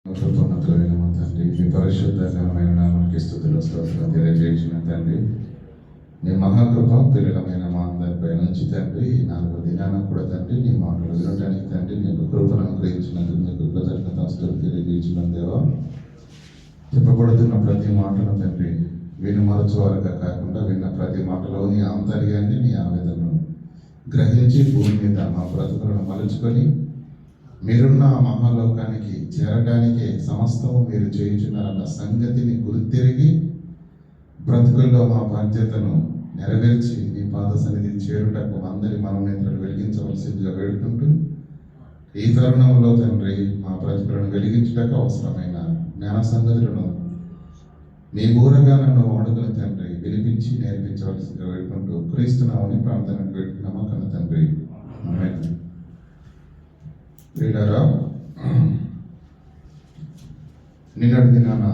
కృపణతులైన మా తండ్రి, మీ పరిశుద్ధమైన నామానికి స్తుతులు స్తోత్రాలు తెలియజేసిన తండ్రి, మీ మహాకృప పిల్లలమైన మా అందరిపై నుంచి తండ్రి, 4 దినాన కూడా తండ్రి నీ మాటలు వినడానికి తండ్రి మీకు కృపను అనుగ్రహించినందుకు మీకు కృతజ్ఞతాస్తుతులు తెలియజేసిన దేవా. చెప్పబడుతున్న ప్రతి మాటను తండ్రి విను మరచువారుగా కాకుండా విన్న ప్రతి మాటలోని ఆంతర్యాన్ని నీ ఆవేదనను గ్రహించి భూమి మీద మా బ్రతుకులను మలుచుకొని మీరున్న మహాలోకానికి చేరడానికి సమస్తము మీరు చేయించున్నారన్న సంగతిని గుర్తిరిగి బ్రతుకుల్లో మా బాధ్యతను నెరవేర్చి మీ పాద సన్నిధి చేరుటకు అందరి మనోనేత్రాలు వెలిగించవలసిందిగా వేడుకుంటూ ఈ తరుణంలో తండ్రి మా బ్రతుకులను వెలిగించుటకు అవసరమైన జ్ఞాన సంగతులను మీ ఊరగా నన్ను వాడుకుని తండ్రి వినిపించి నేర్పించవలసిందిగా వేడుకుంటూ క్రీస్తునామని ప్రార్థనకు పెట్టుకున్నామా కన్న తండ్రి. ఆమేన్. ప్రియులారా, నిన్నటి దినాన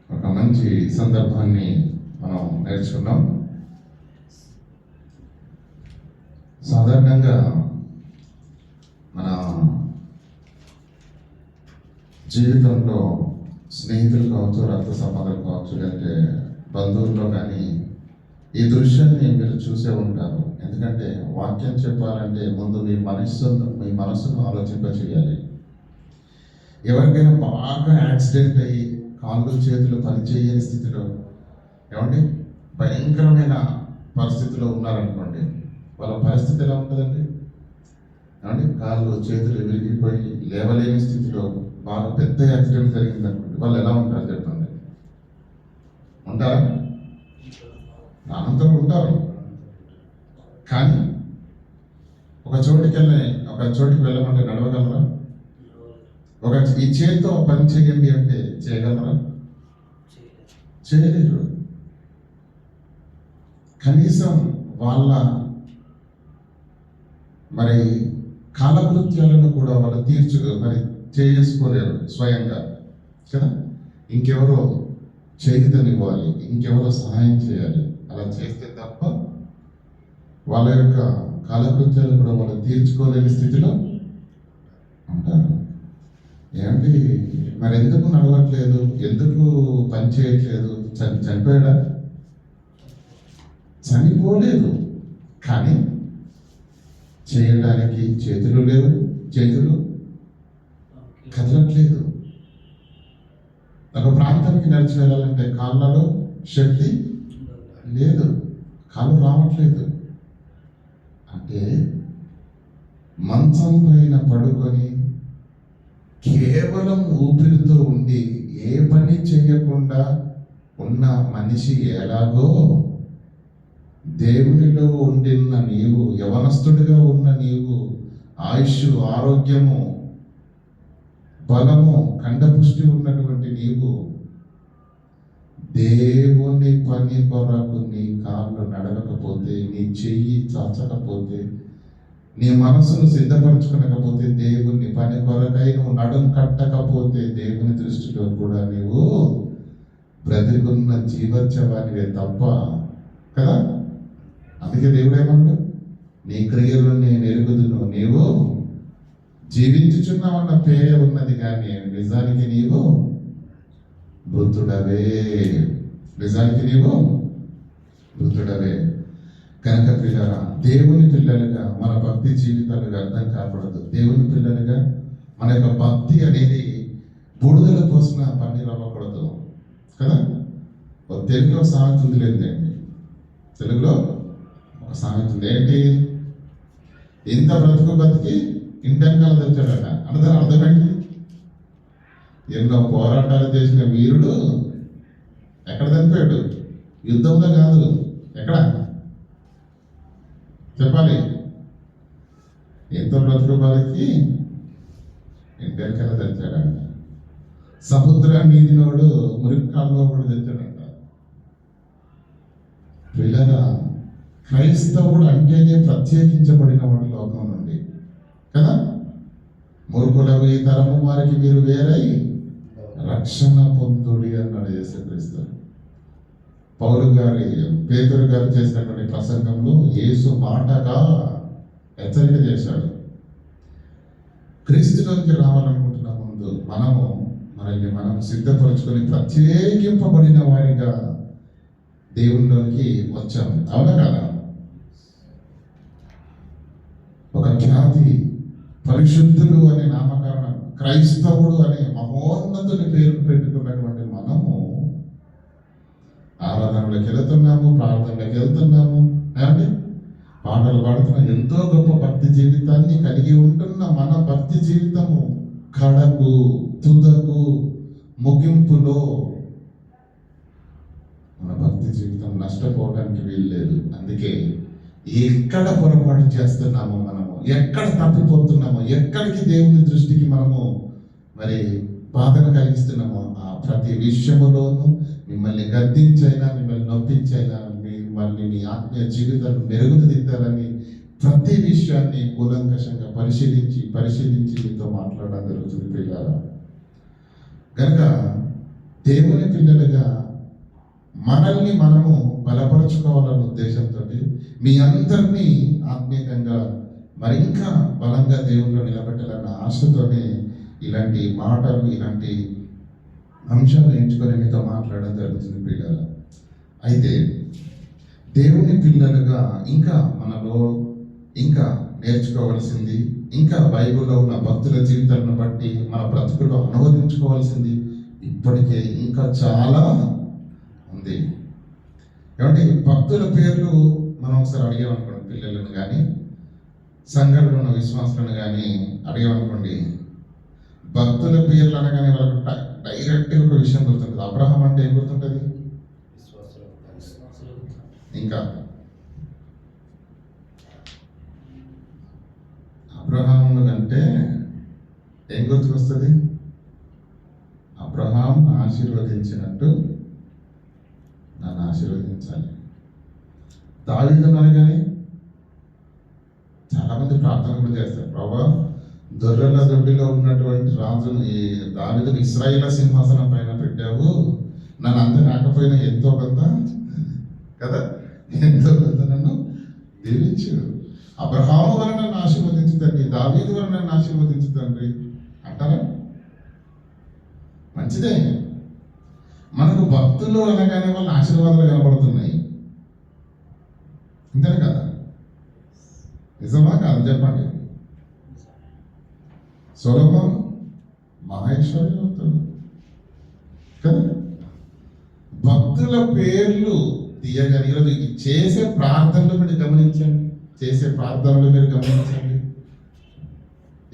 ఒక మంచి సందర్భాన్ని మనం నేర్చుకున్నాం. సాధారణంగా మన జీవితంలో స్నేహితులు కావచ్చు, రక్త సంబంధాలు కావచ్చు, లేదంటే బంధువుల్లో కానీ ఈ దృశ్యాన్ని మీరు చూసే ఉంటారు. ఎందుకంటే వాక్యం చెప్పాలంటే ముందు మీ మనస్సును ఆలోచింప చేయాలి. ఎవరికైనా బాగా యాక్సిడెంట్ అయ్యి కాళ్ళు చేతులు పనిచేయని స్థితిలో ఏమండి భయంకరమైన పరిస్థితిలో ఉన్నారనుకోండి, వాళ్ళ పరిస్థితి ఎలా ఉంటుందండి? ఏమండి కాళ్ళు చేతులు విరిగిపోయి లేవలేని స్థితిలో బాగా పెద్ద యాక్సిడెంట్ జరిగింది అనుకోండి, వాళ్ళు ఎలా ఉంటారు చెప్పండి? ఉంటారా? అనంతరం ఉంటారు. కానీ ఒక చోటికి వెళ్ళమంటే నడవగలరా? ఈ చేతితో పని చేయండి అంటే చేయగలరా? చేయలేరు. కనీసం వాళ్ళ మరి కాలకృత్యాలను కూడా వాళ్ళు చేసుకోలేరు స్వయంగా కదా. ఇంకెవరో చేయుతనివ్వాలి, ఇంకెవరో సహాయం చేయాలి. అలా చేస్తే తప్ప వాళ్ళ యొక్క కాలకృత్యాలు కూడా వాళ్ళు తీర్చుకోలేని స్థితిలో ఉంటారు. ఏమంటే మరి ఎందుకు నడవట్లేదు, ఎందుకు పని చేయట్లేదు? చనిపోయాడా? చనిపోలేదు, కానీ చేయడానికి చేతులు లేవు, చేతులు కదలట్లేదు. ఒక ప్రాంతానికి నడిచి వెళ్ళాలంటే కాళ్ళలో శక్తి లేదు, కాళ్ళు రావట్లేదు. అంటే మంచం పైన పడుకొని కేవలం ఊపిరితో ఉండి ఏ పని చేయకుండా ఉన్న మనిషి ఎలాగో దేవునిలో ఉండిన నీవు, యవనస్తుడిగా ఉన్న నీవు, ఆయుష్, ఆరోగ్యము, బలము, కండపుష్టి ఉన్నటువంటి నీవు దేవుని పని కొరకు నీ కాళ్ళు నడవకపోతే, నీ చెయ్యి చాచకపోతే, నీ మనసును సిద్ధపరచుకోనకపోతే, దేవుని పని కొరకై నువ్వు నడుం కట్టకపోతే దేవుని దృష్టిలో కూడా నీవు బ్రతికున్న జీవోత్సవానివే తప్ప కదా. అందుకే దేవుడు ఏమన్నాడు? నీ క్రియలు నేను ఎరుగుదును, నీవు జీవించుచున్నావన్న పేరే ఉన్నది కానీ నిజానికి నీవు మృతుడవే. నిజానికి నీవు మృతుడవే. కనుక పిల్లరా, దేవుని పిల్లలుగా మన భక్తి జీవితాలు వ్యర్థం కాకూడదు. దేవుని పిల్లలుగా మన యొక్క భక్తి అనేది బూడిదల పోసిన పన్నీరు అవ్వకూడదు కదా. తెలుగులో సామెత ఉంది, లేదండి? తెలుగులో ఒక సామెత ఉంది. ఏంటి? ఇంత బతికి ఇంటెనకాల తెచ్చాడట. దాని అర్థమేంటి? ఎన్నో పోరాటాలు చేసిన వీరుడు ఎక్కడ చనిపోయాడు? యుద్ధంలో కాదు, ఎక్కడ చెప్పాలి? ఎంతో బ్రతుకుబలికి ఇంటెనకాల తెచ్చాడంట. సముద్రాన్ని ఈదినోడు మురికాల్లో కూడా తెచ్చాడంట. పిల్లల క్రైస్తవుడు అంటేనే ప్రత్యేకించబడిన వాడు లోకం నుండి కదా. మూర్ఖులకు ఈ తరము వారికి మీరు వేరై రక్షణ పొందుడి అన్నాడు యేసుక్రీస్తు. పేతురు గారు చేసినటువంటి ప్రసంగంలో యేసు మాటగా హెచ్చరిక చేశాడు. క్రీస్తులోకి రావాలనుకుంటున్న ముందు మనల్ని మనం సిద్ధపరచుకొని ప్రత్యేకింపబడిన వారిగా దేవునిలోకి వచ్చాము. అవునా కదా? ఒక ఖ్యాతి పరిశుద్ధులు అనే నామకరణం, క్రైస్తవుడు అనే మహోన్నతుని పేరు పెట్టుకున్నటువంటి మనము ఆరాధనలోకి వెళుతున్నాము, ప్రార్థనలోకి వెళ్తున్నాము, ఏమండి పాటలు పాడుతున్నాం. ఎంతో గొప్ప భక్తి జీవితాన్ని కలిగి ఉంటున్న మన భక్తి జీవితము కడకు తుదకు ముగింపులో మన భక్తి జీవితం నష్టపోవడానికి వీల్లేదు. అందుకే ఎక్కడ పొరపాటు చేస్తున్నామో, మనము ఎక్కడ తప్పిపోతున్నామో, ఎక్కడికి దేవుని దృష్టికి మనము మరి బాధను కలిగిస్తున్నామో ఆ ప్రతి విషయములోనూ మిమ్మల్ని గద్దించైనా, మిమ్మల్ని నొప్పించైనా, మిమ్మల్ని మీ ఆత్మీయ జీవితాన్ని మెరుగుదిద్దాలని ప్రతి విషయాన్ని కూలంకషంగా పరిశీలించి మీతో మాట్లాడడం జరుగుతుంది పిల్లరా. కనుక దేవుని పిల్లలుగా మనల్ని మనము బలపరుచుకోవాలన్న ఉద్దేశంతో మీ అందరినీ ఆత్మీయంగా మరింకా బలంగా దేవుల్లో నిలబెట్టాలన్న ఆశతోనే ఇలాంటి మాటలు, ఇలాంటి అంశాలు ఎంచుకొని మీతో మాట్లాడడం జరుగుతుంది పిల్లల. అయితే దేవుని పిల్లలుగా మనలో ఇంకా నేర్చుకోవాల్సింది, ఇంకా బైబిల్లో ఉన్న భక్తుల జీవితాలను బట్టి మన బ్రతుకులో అనువదించుకోవాల్సింది ఇప్పటికే ఇంకా చాలా ఉంది. కాబట్టి భక్తుల పేర్లు మనం ఒకసారి అడిగామనుకోండి, పిల్లలను కానీ సంఘంలో ఉన్న విశ్వాసులను కానీ అడిగామనుకోండి, భక్తుల పేర్లు అనగానే వాళ్ళకు డైరెక్ట్గా ఒక విషయం గుర్తుంటుంది. అబ్రహాం అంటే ఏం గుర్తుంటుంది? ఇంకా అబ్రహాం అంటే ఏం గుర్తుకొస్తుంది? అబ్రహాం ఆశీర్వదించినట్టు నన్ను ఆశీర్వదించాలి. దావీదు అనగానే చాలా మంది ప్రార్థన కూడా చేస్తారు, ప్రభా దొర్రెల దొడ్డిలో ఉన్నటువంటి రాజును, ఈ దావీదును ఇశ్రాయేలు సింహాసనం పైన పెట్టావు, నన్ను అంత కాకపోయినా ఎంతో కొంత కదా, ఎంతో కొంత నన్ను దీవించు. అబ్రహాము వలన నన్ను ఆశీర్వదించు తండ్రి, దావీదు వలన నన్ను ఆశీర్వదించు తండ్రి అంటారా? మంచిదే. మనకు భక్తులు అనగానే వాళ్ళ ఆశీర్వాదాలు కనబడుతున్నాయి, అంతే కదా? నిజమా కాదు చెప్పండి? సొలొమోను మహేశ్వరవంతుడు కదా. భక్తుల పేర్లు తీయగానే ఈరోజు చేసే ప్రార్థనలు మీరు గమనించండి,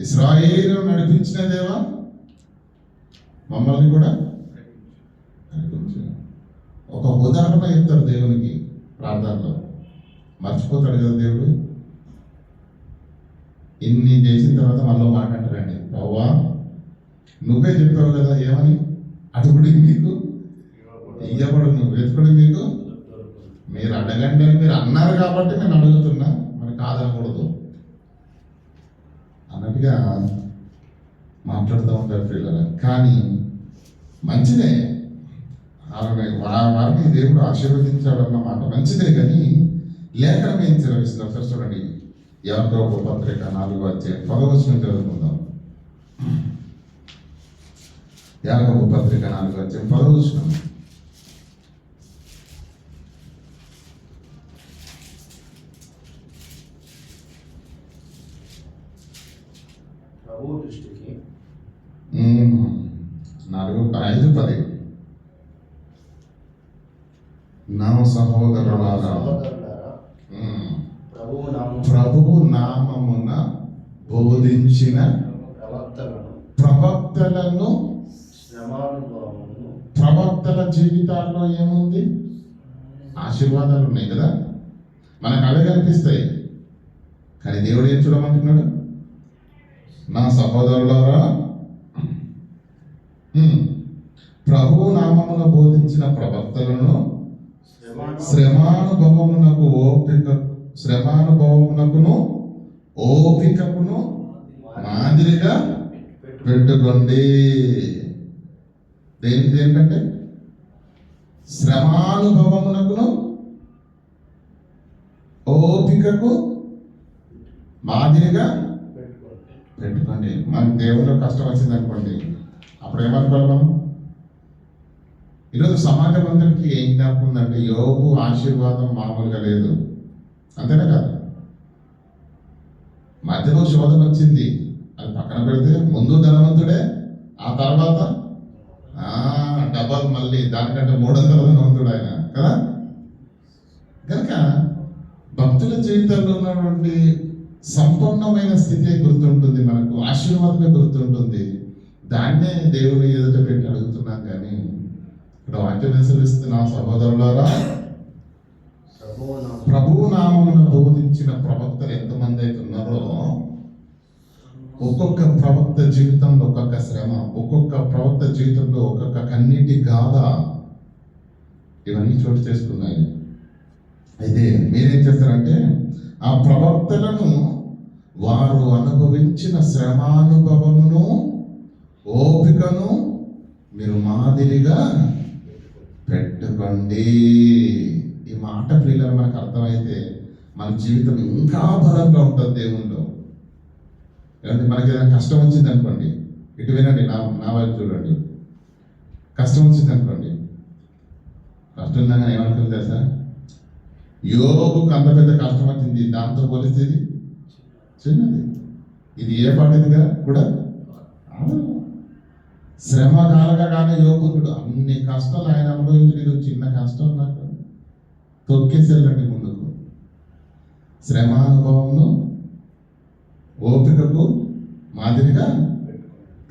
ఇశ్రాయేలు నడిపించిన దేవా మమ్మల్ని కూడా నడిపించు. ఒక ఉదాహరణ చెప్తారు దేవునికి ప్రార్థనలో, మర్చిపోతాడు కదా దేవుడు. ఇన్ని చేసిన తర్వాత మళ్ళీ మాట అంటారండి, ప్రవ్వా నువ్వే చెప్పావు కదా, ఏమని? అడుగుడి మీకు ఇయ్యబడు, నువ్వు వెతుకుడు మీకు మీరు అడగండి అని మీరు అన్నారు కాబట్టి నేను అడుగుతున్నా, మరి కాదనకూడదు అన్నట్టుగా మాట్లాడుతూ ఉంటారు పిల్లలు. కానీ మంచిదే, వారిని దేవుడు ఆశీర్వదించాడు అన్న మాట మంచిదే. కానీ లేఖనం ఏం సెలవిస్తున్నారు సార్ చూడండి, యాకోబు పత్రిక 4:10 చదువుకుందాం. యాకోబు పత్రిక 4:10. ప్రభు దృష్టికి 4:5-10. నా సహోదరులారా ప్రభువు నామమున బోధించిన ప్రవక్తలను, ప్రవక్తల జీవితాల్లో ఏముంది? ఆశీర్వాదాలు ఉన్నాయి కదా, మనకు అవే కనిపిస్తాయి. కానీ దేవుడు ఏం చూడమంటున్నాడు? నా సహోదరులారా ప్రభువు నామమున బోధించిన ప్రవక్తలను శ్రమానుభవమునకును ఓపికకును మాదిరిగా పెట్టుకోండి. దేనికంటే శ్రమానుభవమునకును ఓపికకు మాదిరిగా పెట్టుకోండి. మన దేవుడిలో కష్టం వచ్చింది అనుకోండి, అప్పుడు ఏమనుకోవాలి మనం? ఈరోజు సమాజం అందరికీ ఏం జ్ఞాపకం ఉందంటే యోబు ఆశీర్వాదం మామూలుగా లేదు, అంతేనా కాదు? మధ్యలో శోధన వచ్చింది, అది పక్కన పెడితే ముందు ధనవంతుడే, ఆ తర్వాత డబల్ మళ్ళీ దానికంటే 300 ధనవంతుడు ఆయన కదా. కనుక భక్తుల జీవితంలో ఉన్నటువంటి సంపన్నమైన స్థితి గుర్తుంటుంది, మనకు ఆశీర్వాదమే గుర్తుంటుంది. దాన్నే దేవుని ఎదుట పెట్టి అడుగుతున్నాం. కానీ ఇక్కడ వాక్యం అనుసరిస్తున్న సహోదరులారా, ప్రభువు నామమున బోధించిన ప్రవక్తలు ఎంతమంది అయితే ఉన్నారో, ఒక్కొక్క ప్రవక్త జీవితంలో ఒక్కొక్క శ్రమ, ఒక్కొక్క ప్రవక్త జీవితంలో ఒక్కొక్క కన్నీటి గాథ, ఇవన్నీ చోటు చేసుకున్నాయి. అయితే మీరేం చేస్తారంటే ఆ ప్రవక్తలను వారు అనుభవించిన శ్రమానుభవమును ఓపికను మీరు మాదిరిగా పెట్టుకోండి. ఈ మాట ప్రియులను మనకు అర్థమైతే మన జీవితం ఇంకా బలంగా ఉంటుంది దేవుల్లో. ఏమంటే మనకి ఏదైనా కష్టం వచ్చింది అనుకోండి, ఇటు వినండి, నా వైపు చూడండి. కష్టం వచ్చింది అనుకోండి, కష్టం ఉందని ఏమనుకుంది తెలుసా? యోబుకు అంత పెద్ద కష్టం వచ్చింది, దాంతో పోలిస్తే ఇది చిన్నది. ఇది ఏ పాటిదిగా కూడా శ్రమ కాలగానే యోగుడు అన్ని కష్టాలు ఆయన అనుభవించలేదు. చిన్న కష్టం నాకు తొక్కేసేళ్ళండి ముందుకు. శ్రమానుభవంను ఓపికకు మాదిరిగా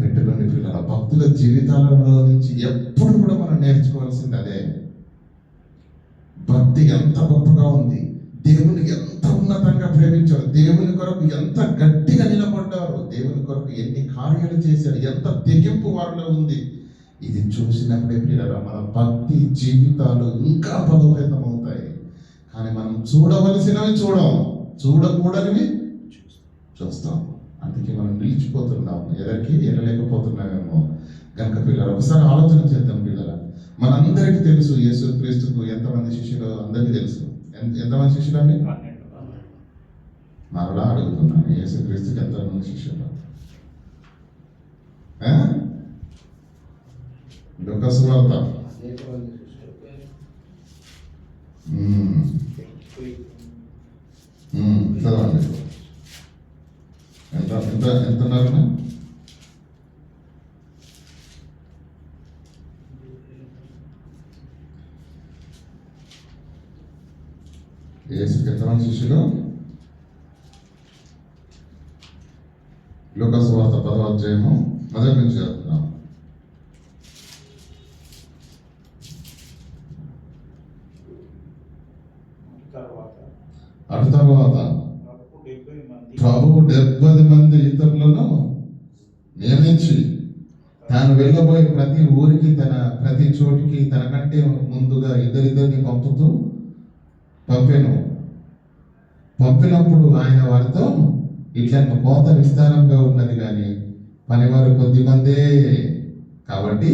పెట్టుకోండి పిల్లల. భక్తుల జీవితాలలో నుంచి ఎప్పుడు కూడా మనం నేర్చుకోవాల్సింది అదే. భక్తి ఎంత గొప్పగా ఉంది, దేవుని ఎంత ఉన్నతంగా ప్రేమించారు, దేవుని కొరకు ఎంత గట్టిగా నిలబడ్డారు, దేవుని కొరకు ఎన్ని కార్యాలు చేశారు, ఎంత తెగింపు వారిలో ఉంది. ఇది చూసినప్పుడే పిల్లల మన భక్తి జీవితాలు ఇంకా బలోపేతం అవుతాయి. కానీ మనం చూడవలసినవి చూడకూడనివి చూస్తాం. అందుకే మనం నిలిచిపోతున్నాము, ఎదరికి వెళ్ళలేకపోతున్నామేమో. కనుక పిల్లలు ఒకసారి ఆలోచన చేద్దాం. పిల్లల మనందరికీ తెలుసు యేసుక్రీస్తుకు ఎంతమంది శిష్యులు, అందరికీ తెలుసు. ఎంతమంది శిష్యులు అండి? మరలా అడుగుతున్నాను, యేసుక్రీస్తుకి ఎంతమంది శిష్యులు? లూకా సువార్త చదవండి. ఎంత ఉన్నారు? యేసుకి ఎంతమంది శిష్యులు? లూకా సువార్త 10వ అధ్యాయము మొదటి నుంచి చదువుతున్నాం. అటు తర్వాత ప్రభువు 70 మంది ఇతరులను నియమించి తాను వెళ్ళబోయే ప్రతి ఊరికి, తన ప్రతి చోటికి తనకంటే ముందుగా ఇద్దరిద్దరిని పంపినప్పుడు ఆయన వారితో ఇట్లా కోత విస్తారంగా ఉన్నది కానీ పనివారు కొద్దిమందే, కాబట్టి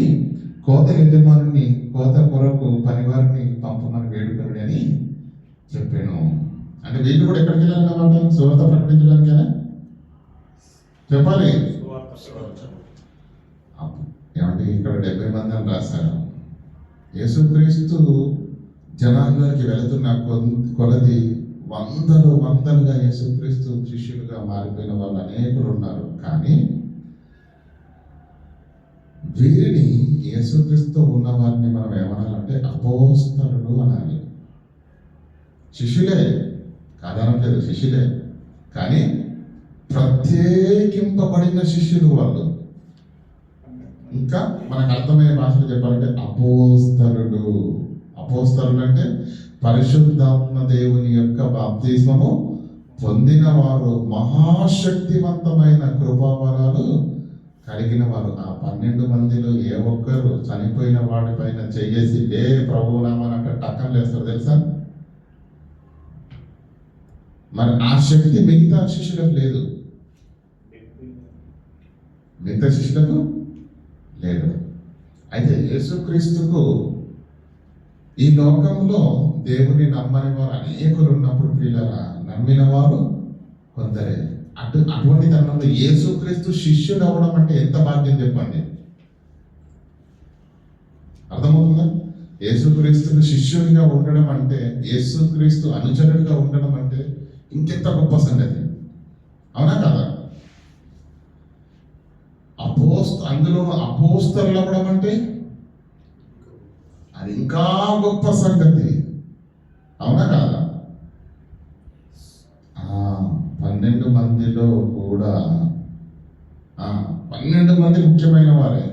కోత యజమానుని కోత కొరకు పనివారిని పంపమని వేడుకనుడి అని చెప్పాను. అంటే వీళ్ళు కూడా ఎక్కడికి వెళ్ళాలన్నమాట? సువార్త ప్రకటించడానికేనా? చెప్పాలి. ఏమంటే ఇక్కడ 70 మంది అని రాశారు. యేసుక్రీస్తు జనాల్లోకి వెళుతున్న కొలది వందలుగా యేసుక్రీస్తు శిష్యులుగా మారిపోయిన వాళ్ళు అనేకులు ఉన్నారు. కానీ వీరిని యేసుక్రీస్తు ఉన్న వారిని మనం ఏమనాలంటే అపోస్తలులు అనాలి. శిష్యులే కాదనట్లేదు, శిష్యులే, కానీ ప్రత్యేకింపబడిన శిష్యులు వాళ్ళు. ఇంకా మనకు అర్థమయ్యే భాషలో చెప్పాలంటే అపోస్తలులు అంటే పరిశుద్ధాత్మ దేవుని యొక్క బాప్తిస్మము పొందిన వారు, మహాశక్తివంతమైన కృపావరాలు కలిగిన వారు. ఆ 12 మందిలో ఏ ఒక్కరు చనిపోయిన వాడిపైన చెయ్యేసి లే ప్రభువు నామనంటే టక్కన లేస్తారు తెలుసా? మరి ఆ శక్తి మిగతా శిష్యులకు లేదు, మిగతా శిష్యులకు లేదు. అయితే యేసుక్రీస్తుకు ఈ లోకంలో దేవుని నమ్మని వారు అనేకులు ఉన్నప్పుడు ప్రియులారా, నమ్మిన వారు కొందరే. అటువంటి తరుణంలో యేసుక్రీస్తు శిష్యుడు అవ్వడం అంటే ఎంత భాగ్యం చెప్పండి. అర్థమవుతుందా? యేసుక్రీస్తుకు శిష్యునిగా ఉండడం అంటే, యేసుక్రీస్తు అనుచరుడిగా ఉండడం అంటే ఇంకెంత గొప్ప సంగతి, అవునా కదా? అందులో అపోస్తలులు అవ్వడం అంటే అది ఇంకా గొప్ప సంగతి, అవునా కాదా? 12 మందిలో కూడా 12 మంది ముఖ్యమైన వారే,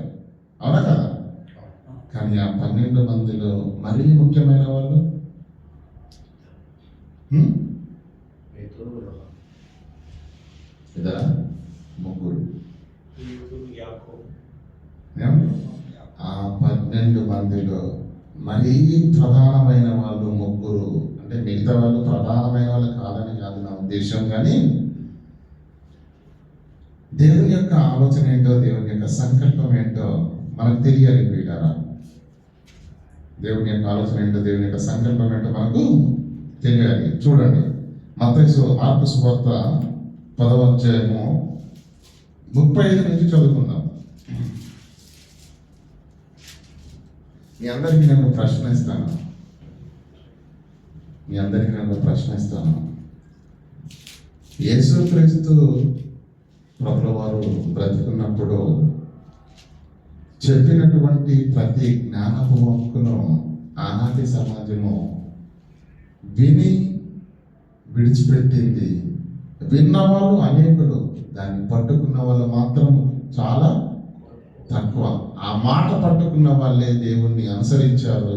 అవునా కదా? కానీ ఆ 12 మందిలో మరీ ముఖ్యమైన వాళ్ళు ఇద్దరా, ముగ్గురు. ఆ 12 మందిలో మరీ ప్రధానమైన వాళ్ళు ముగ్గురు. అంటే మిగతా వాళ్ళు ప్రధానమైన వాళ్ళు కాదని కాదు నా ఉద్దేశం, కానీ దేవుని యొక్క ఆలోచన ఏంటో, దేవుని యొక్క సంకల్పం ఏంటో మనకు తెలియాలి ప్రియులారా. దేవుని యొక్క ఆలోచన ఏంటో, దేవుని యొక్క సంకల్పం ఏంటో మనకు తెలియాలి. చూడండి, మార్కు సువార్త 10వ అధ్యాయము 35 నుంచి చదువుకుందాం. మీ అందరికీ నేను ప్రశ్నిస్తాను. యేసుక్రీస్తు ప్రభుల వారు బ్రతుకున్నప్పుడు చెప్పినటువంటి ప్రతి జ్ఞానపు వాక్కును ఆనాటి సమాజము విని విడిచిపెట్టింది. విన్నవాళ్ళు అనేకులు, దాన్ని పట్టుకున్న వాళ్ళు మాత్రం చాలా తక్కువ. ఆ మాట పట్టుకున్న వాళ్ళే దేవుణ్ణి అనుసరించారు.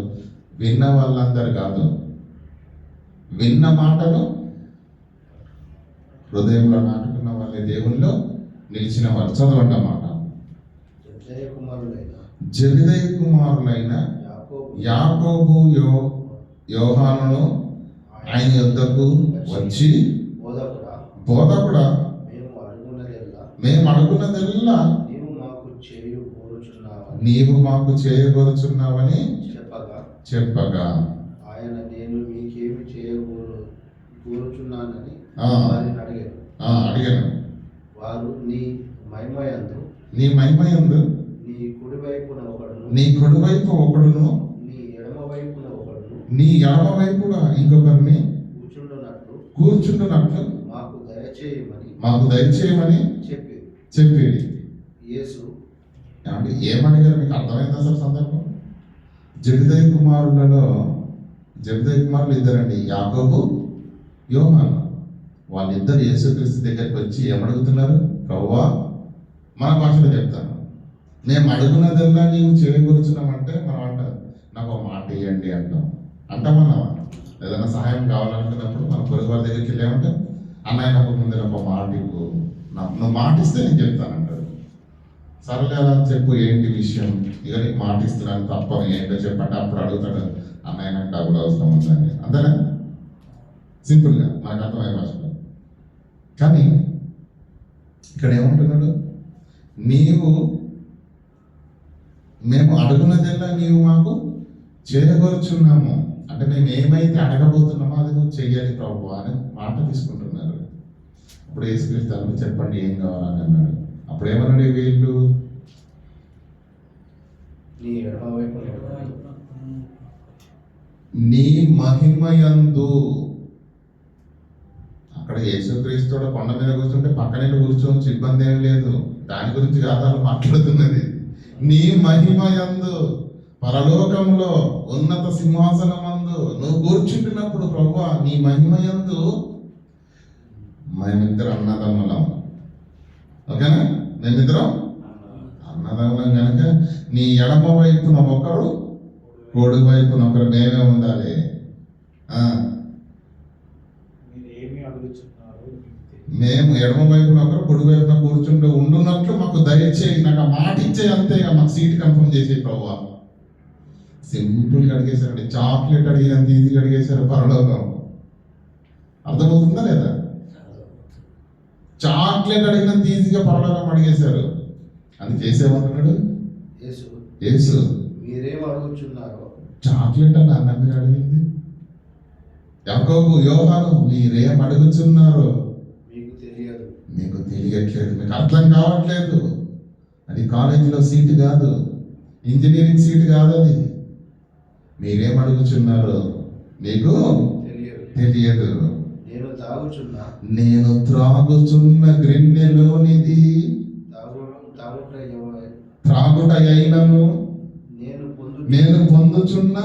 విన్న వాళ్ళందరూ కాదు, విన్న మాటను హృదయంలో నాటుకున్న వాళ్ళే దేవునిలో నిలిచిన వారు. చదవండి మాట. జెబెదయి కుమారులైన యాకోబు యోహానును ఆయన యొద్దకు వచ్చి, బోధకుడా, మేము అడుగున్నదెల్లా నీవు మాకు చేయగోరుచున్నావని చెప్పగా ఆయన, నేను మీకేమి చేయగోరుచున్నానని అడిగాను. వారు నీ మహిమయందు నీ కుడివైపు ఒకడును నీ ఎడమ వైపుగా ఇంకొకరిని కూర్చుండునట్లు మాకు దయచేయమని చెప్పేది. యేసు ఏమడిగారు? మీకు అర్థమైంది అసలు సందర్భం? జెబెదయి కుమారులు ఇద్దరండి, యాకోబు, యోహాను. వాళ్ళిద్దరు యేసుక్రీస్తు దగ్గరికి వచ్చి ఏమడుగుతున్నారు? ప్రభువా, మన భాషలో చెప్తాను, మేము అడుగున్నదల్లా నీవు చేయకూర్చున్నామంటే మనం అంటారు, నాకు ఒక మాట ఇవ్వండి అంటామన్నావా? ఏదైనా సహాయం కావాలనుకున్నప్పుడు మన పొరుగు వారి దగ్గరికి వెళ్ళామంటే, అన్నయ్య నాకు ముందు ఒక మాట ఇవ్వు, నువ్వు మాట ఇస్తే నేను చెప్తానంటాడు. సరేలే చెప్పు, ఏంటి విషయం? ఇక నీకు మాట ఇస్తున్నాను, తప్ప ఏంటో చెప్పంటే అప్పుడు అడుగుతాడు, అన్నయ్య నాకు డబ్బులు అవసరం ఉందని. అంతేనా? సింపుల్గా మనకు అర్థమయ్యే భాషలో. కానీ ఇక్కడ ఏమంటున్నాడు? మేము అడుగున్నదల్లా నీవు మాకు చేయగోరుచున్నాము అంటే, మేము ఏమైతే అడగబోతున్నామో అది నువ్వు చెయ్యాలి ప్రభు అని మాట తీసుకుంటున్నారు. అప్పుడు యేసుక్రీస్తు చెప్పండి ఏం కావాలని అన్నాడు. అప్పుడు ఏమన్నాడు వీళ్ళు? నీ మహిమయందు. అక్కడ యేసుక్రీస్తు కొండ మీద కూర్చుంటే పక్కనే కూర్చోవచ్చు, ఇబ్బంది ఏం లేదు. దాని గురించి కాదు మాట్లాడుతున్నది. నీ మహిమయందు, పరలోకంలో ఉన్నత సింహాసనమందు నువ్వు కూర్చుంటున్నప్పుడు ప్రభువా, నీ మహిమయందు మేమిద్దరు అన్నదమ్ములం. ఓకేనా? మేమిద్దరం అన్నదమ్ములం కనుక నీ ఎడమ వైపున ఒకరు, కోడి వైపున ఒకరు మేమే ఉండాలి. మేము ఎడమ వైపున ఒకరు, కుడి వైపున కూర్చుంటూ ఉండున్నట్లు మాకు దయచేయి. నాకు ఆ మాట ఇచ్చే, అంతేగా మాకు సీట్ కన్ఫర్మ్ చేసే ప్రభువా. సింపుల్గా అడిగేశారండి. చాక్లెట్ అడిగినంత ఈజీగా అడిగేశారు పరలోకం. అర్థమవుతుందా లేదా? చాక్లెట్ అడిగినంత ఈజీగా పరలోకం అడిగేశారు. అది చేసేమంటున్నాడు యేసు. మీరేం అడుగుచున్నారో చాక్లెట్ అని అన్న మీరు అడిగింది. యాకోబు, యోహాను, మీరేం అడుగుచున్నారో మీకు తెలియట్లేదు, మీకు అర్థం కావట్లేదు. అది కాలేజీలో సీటు కాదు, ఇంజనీరింగ్ సీట్ కాదు అది. మీరేం అడుగుచున్నారో మీకు తెలియదు. నేను త్రాగుచున్న గ్రిన్నెలోనిది త్రాగుట అయినను నేను పొందుచున్న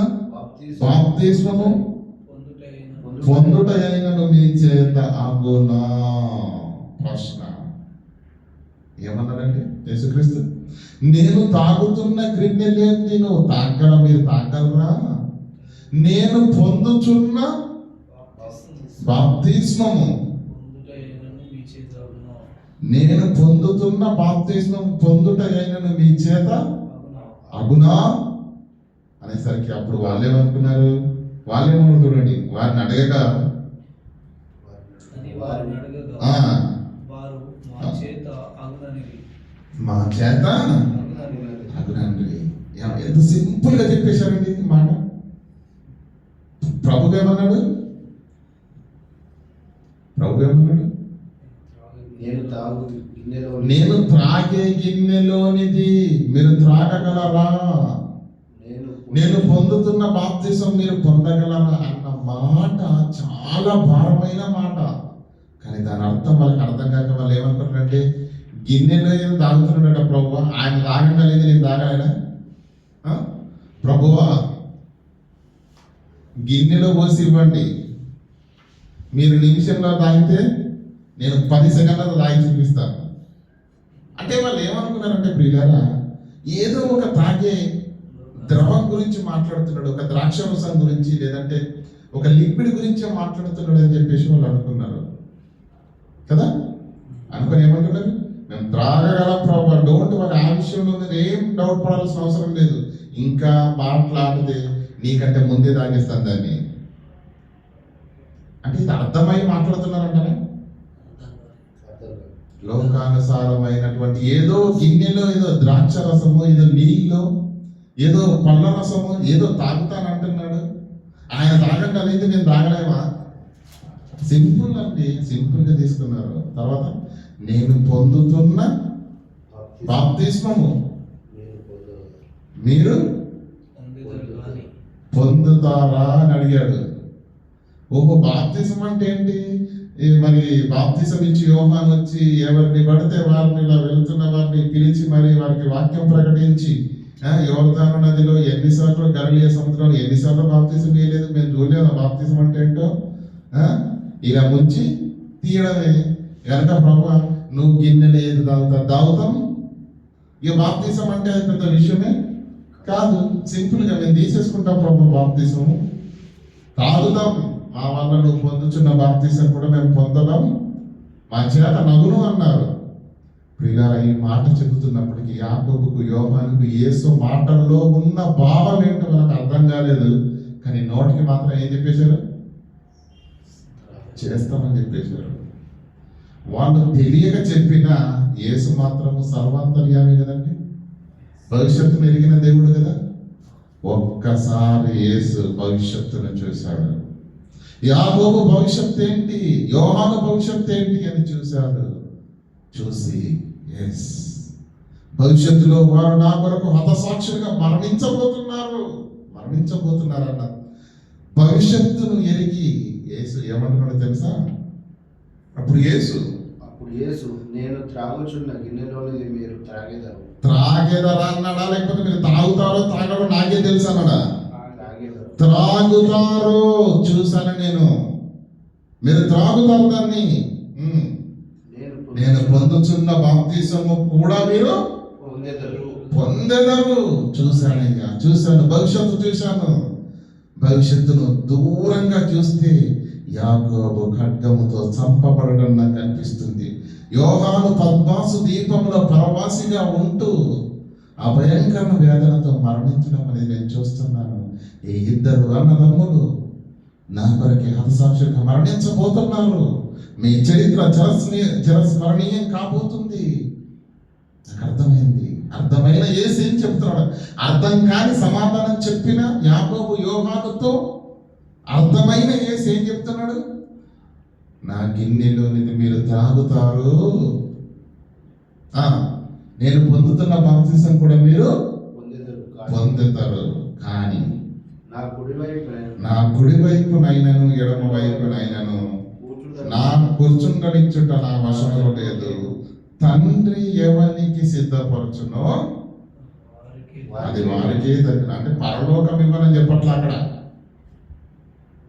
బాప్తిస్మము పొందుట అయినను మీ చేత అగునా. ప్రశ్న ఏమన్నాడంటే యేసుక్రీస్తు, నేను తాగుతున్న గ్రిన్నెలేంది నువ్వు తాగల, మీరు తాగలరా? నేను పొందుచున్న బాప్తిస్మము, నేను పొందుతున్న బాప్తిస్మం పొందుట అయినను మీ చేత అగునా అనేసరికి అప్పుడు వాళ్ళేమనుకున్నారు? వాళ్ళేమో చూడండి, వారిని అడగక మా చేత అగునండి. ఎంత సింపుల్ గా చెప్పేశారండి ఈ మాట. ప్రభు ఏమన్నాడు? నేను త్రాగే గిన్నెలోనిది మీరు త్రాగగలరా? నేను పొందుతున్న బాప్తిసం మీరు పొందగలరా అన్న మాట చాలా భారమైన మాట. కానీ దాని అర్థం వాళ్ళకి అర్థం కాక వాళ్ళు ఏమనుకుంటారంటే, గిన్నెలో ఏదో తాగుతున్నాడట ప్రభు, ఆయన తాగలేదు నేను తాగాయన. ప్రభువా గిన్నెలో పోసి ఇవ్వండి, మీరు నిమిషంలో తాగితే నేను 10 సెకండ్లలో తాగి చూపిస్తాను అంటే వాళ్ళు ఏమనుకున్నారంటే, ప్రియులారా ఏదో ఒక తాగే ద్రవం గురించి మాట్లాడుతున్నాడు, ఒక ద్రాక్షరసం గురించి లేదంటే ఒక లిక్విడ్ గురించి మాట్లాడుతున్నాడు అని చెప్పేసి వాళ్ళు అనుకున్నారు కదా. అనుకుని ఏమంటున్నారు, మేము త్రాగగలం ప్రభు, డోంట్ వరీ, ఆ విషయంలో మీరు ఏం డౌట్ పడాల్సిన అవసరం లేదు, ఇంకా మాట్లాడితే నీకంటే ముందే తాగేస్తాను దాన్ని అంటే ఇది అర్థమై మాట్లాడుతున్నారంటారా? లోకానుసారమైనటువంటి ఏదో గిన్నెలో ఏదో ద్రాక్ష రసము, ఏదో నీళ్ళు, ఏదో పళ్ళ రసము, ఏదో తాగుతానంటున్నాడు. ఆయన తాగలేదు నేను తాగలేమా? సింపుల్ అండి, సింపుల్ గా తీసుకున్నారు. తర్వాత నేను పొందుతున్న బాప్తిస్మము మీరు పొందుతారా అని అడిగాడు. ఓహో, బాప్తిసం అంటే ఏంటి? మరి బాప్తిసం ఇచ్చి యోహాను వచ్చి ఎవరిని పడితే వారిని, ఇలా వెళ్తున్న వారిని పిలిచి మరి వారికి వాక్యం ప్రకటించి, యోర్దాను నదిలో ఎన్నిసార్లు, గలిలయ సముద్రంలో ఎన్నిసార్లు బాప్తిసం వేయలేదు, మేము చూడలేదు బాప్తిసం అంటే ఏంటో. ఇలా ముంచి తీయడమే కనుక ప్రభు నువ్వు గిన్నెలు ఏది తాగుతాం. ఇక బాప్తిసం అంటే అది పెద్ద విషయమే కాదు, సింపుల్ గా మేము తీసేసుకుంటాం ప్రభు, బాప్తిసము తాగుతాం, మా వల్ల నువ్వు పొందుతున్న బాప్తిసం కూడా మేము పొందడం మా చేత నగును అన్నారు. ప్రియులారా ఈ మాట చెబుతున్నప్పటికీ యాకోబుకు, యోహానుకు యేసు మాటల్లో ఉన్న భావం ఏంటో వాళ్ళకి అర్థం కాలేదు. కానీ నోటికి మాత్రం ఏం చెప్పేశారు? చేస్తామని చెప్పేశారు. వాళ్ళు తెలియక చెప్పినా యేసు మాత్రము సర్వాంతర్యామి కదండి, భవిష్యత్తును ఎరిగిన దేవుడు కదా. ఒక్కసారి యేసు భవిష్యత్తును చూశాడు. యాకోబు భవిష్యత్తు ఏంటి, యోహాను భవిష్యత్తు ఏంటి అని చూశాడు. చూసి ఎస్, భవిష్యత్తులో వారు నా కొరకు హతసాక్షులుగా మరణించబోతున్నారు అన్న భవిష్యత్తును ఎరిగి యేసు ఏమంటున్నాడు తెలుసా? అప్పుడు యేసు నేను త్రాగుచున్న గిన్నెలోనిది మీరు త్రాగెదరా అన్నాడా, లేకపోతే మీరు తాగుతారో తాగడో నాకే తెలుసు అన్నాడా? త్రాగుతారు చూశాను నేను, మీరు త్రాగుతారు దాన్ని. నేను పొందుచున్న బాప్తిసము కూడా మీరు పొందెదరు. చూశాను, భవిష్యత్తు చూశాను. భవిష్యత్తును దూరంగా చూస్తే యాకోబు ఖడ్గముతో చంపబడడం నాకు కనిపిస్తుంది. యోహాను పద్మాసు దీపంలో పరవాసిగా ఉంటూ ఆ భయంకర వేదనతో మరణించడం అనేది నేను చూస్తున్నాను. ఈ ఇద్దరు అన్నదమ్ములు నా కొరకే హతసాక్షులుగా మరణించబోతున్నారు. మీ చరిత్ర చిరస్మరణీయం కాబోతుంది. నాకు అర్థమైంది. అర్థమైన యేసు ఏం చెప్తున్నాడు? అర్థం కాని సమాధానం చెప్పిన యాకోబు యోహానుతో అర్థమైన యేసు ఏం చెప్తున్నాడు? నా గిన్నెలోనిది మీరు త్రాగుతారు, నేను పొందుతున్న బాప్తిసం కూడా మీరు పొందుతారు. కానీ నా కుడివైపు నా కుడి వైపునైనను ఎడమ వైపునైనను నా కూర్చుండనిచ్చుట నా వశంలో లేదు. తండ్రి ఎవరికి సిద్ధపరచునో అది వారికి దగ్గర. అంటే పరలోకం ఇవ్వనని చెప్పట్లా అక్కడ.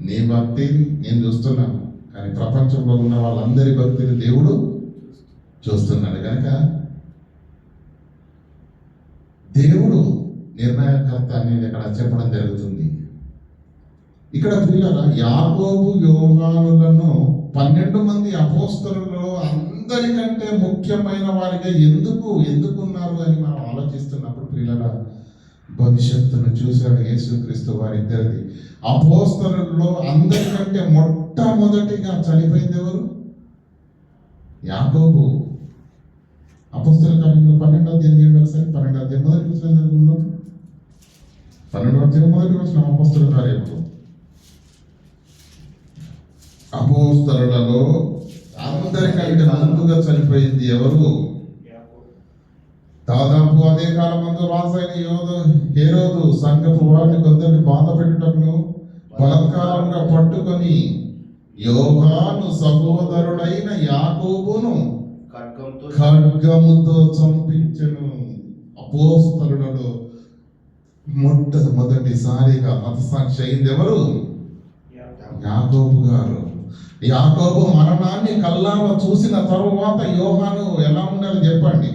నీ భక్తి నేను చూస్తున్నాను, కానీ ప్రపంచంలో ఉన్న వాళ్ళందరి భక్తిని దేవుడు చూస్తున్నాడు. కనుక దేవుడు నిర్ణయకర్త అనేది ఇక్కడ చెప్పడం జరుగుతుంది. ఇక్కడ పిల్లల యాకోబు యోహానులను 12 మంది అపోస్తలులలో అందరికంటే ముఖ్యమైన వారిగా ఎందుకున్నారు అని మనం ఆలోచిస్తున్నప్పుడు పిల్లల భవిష్యత్తును చూశాడు యేసుక్రీస్తు వారిద్దరిది. అపోస్తలులలో అందరికంటే మొట్టమొదటిగా చనిపోయింది ఎవరు? యాకోబు. అపోస్తల కార్యములు 12వ అధ్యాయం ఒకసారి 12వ అధ్యాయం మొదటి వచనం చదువుకుందాం. 12వ అధ్యాయం మొదటి వచనం అపోస్తల కార్యములు. అపోస్తలులలో అందరికంటే ముందుగా చనిపోయింది ఎవరు? దాదాపు అదే కాలమందు రాజైన హేరోదు సంఘపు వారిని కొందరిని బాధ పెట్టుటకును బలత్కారంగా పట్టుకొని యోహాను సహోదరుడైన యాకోబును ఖడ్గముతో చంపించెను. అపోస్తలులలో మొట్టమొదటిసారిగా హతసాక్షి అయింది ఎవరు? యాకోబు గారు. యాకోబు మరణాన్ని కల్లారా చూసిన తరువాత యోహాను ఎలా ఉండాలి చెప్పండి?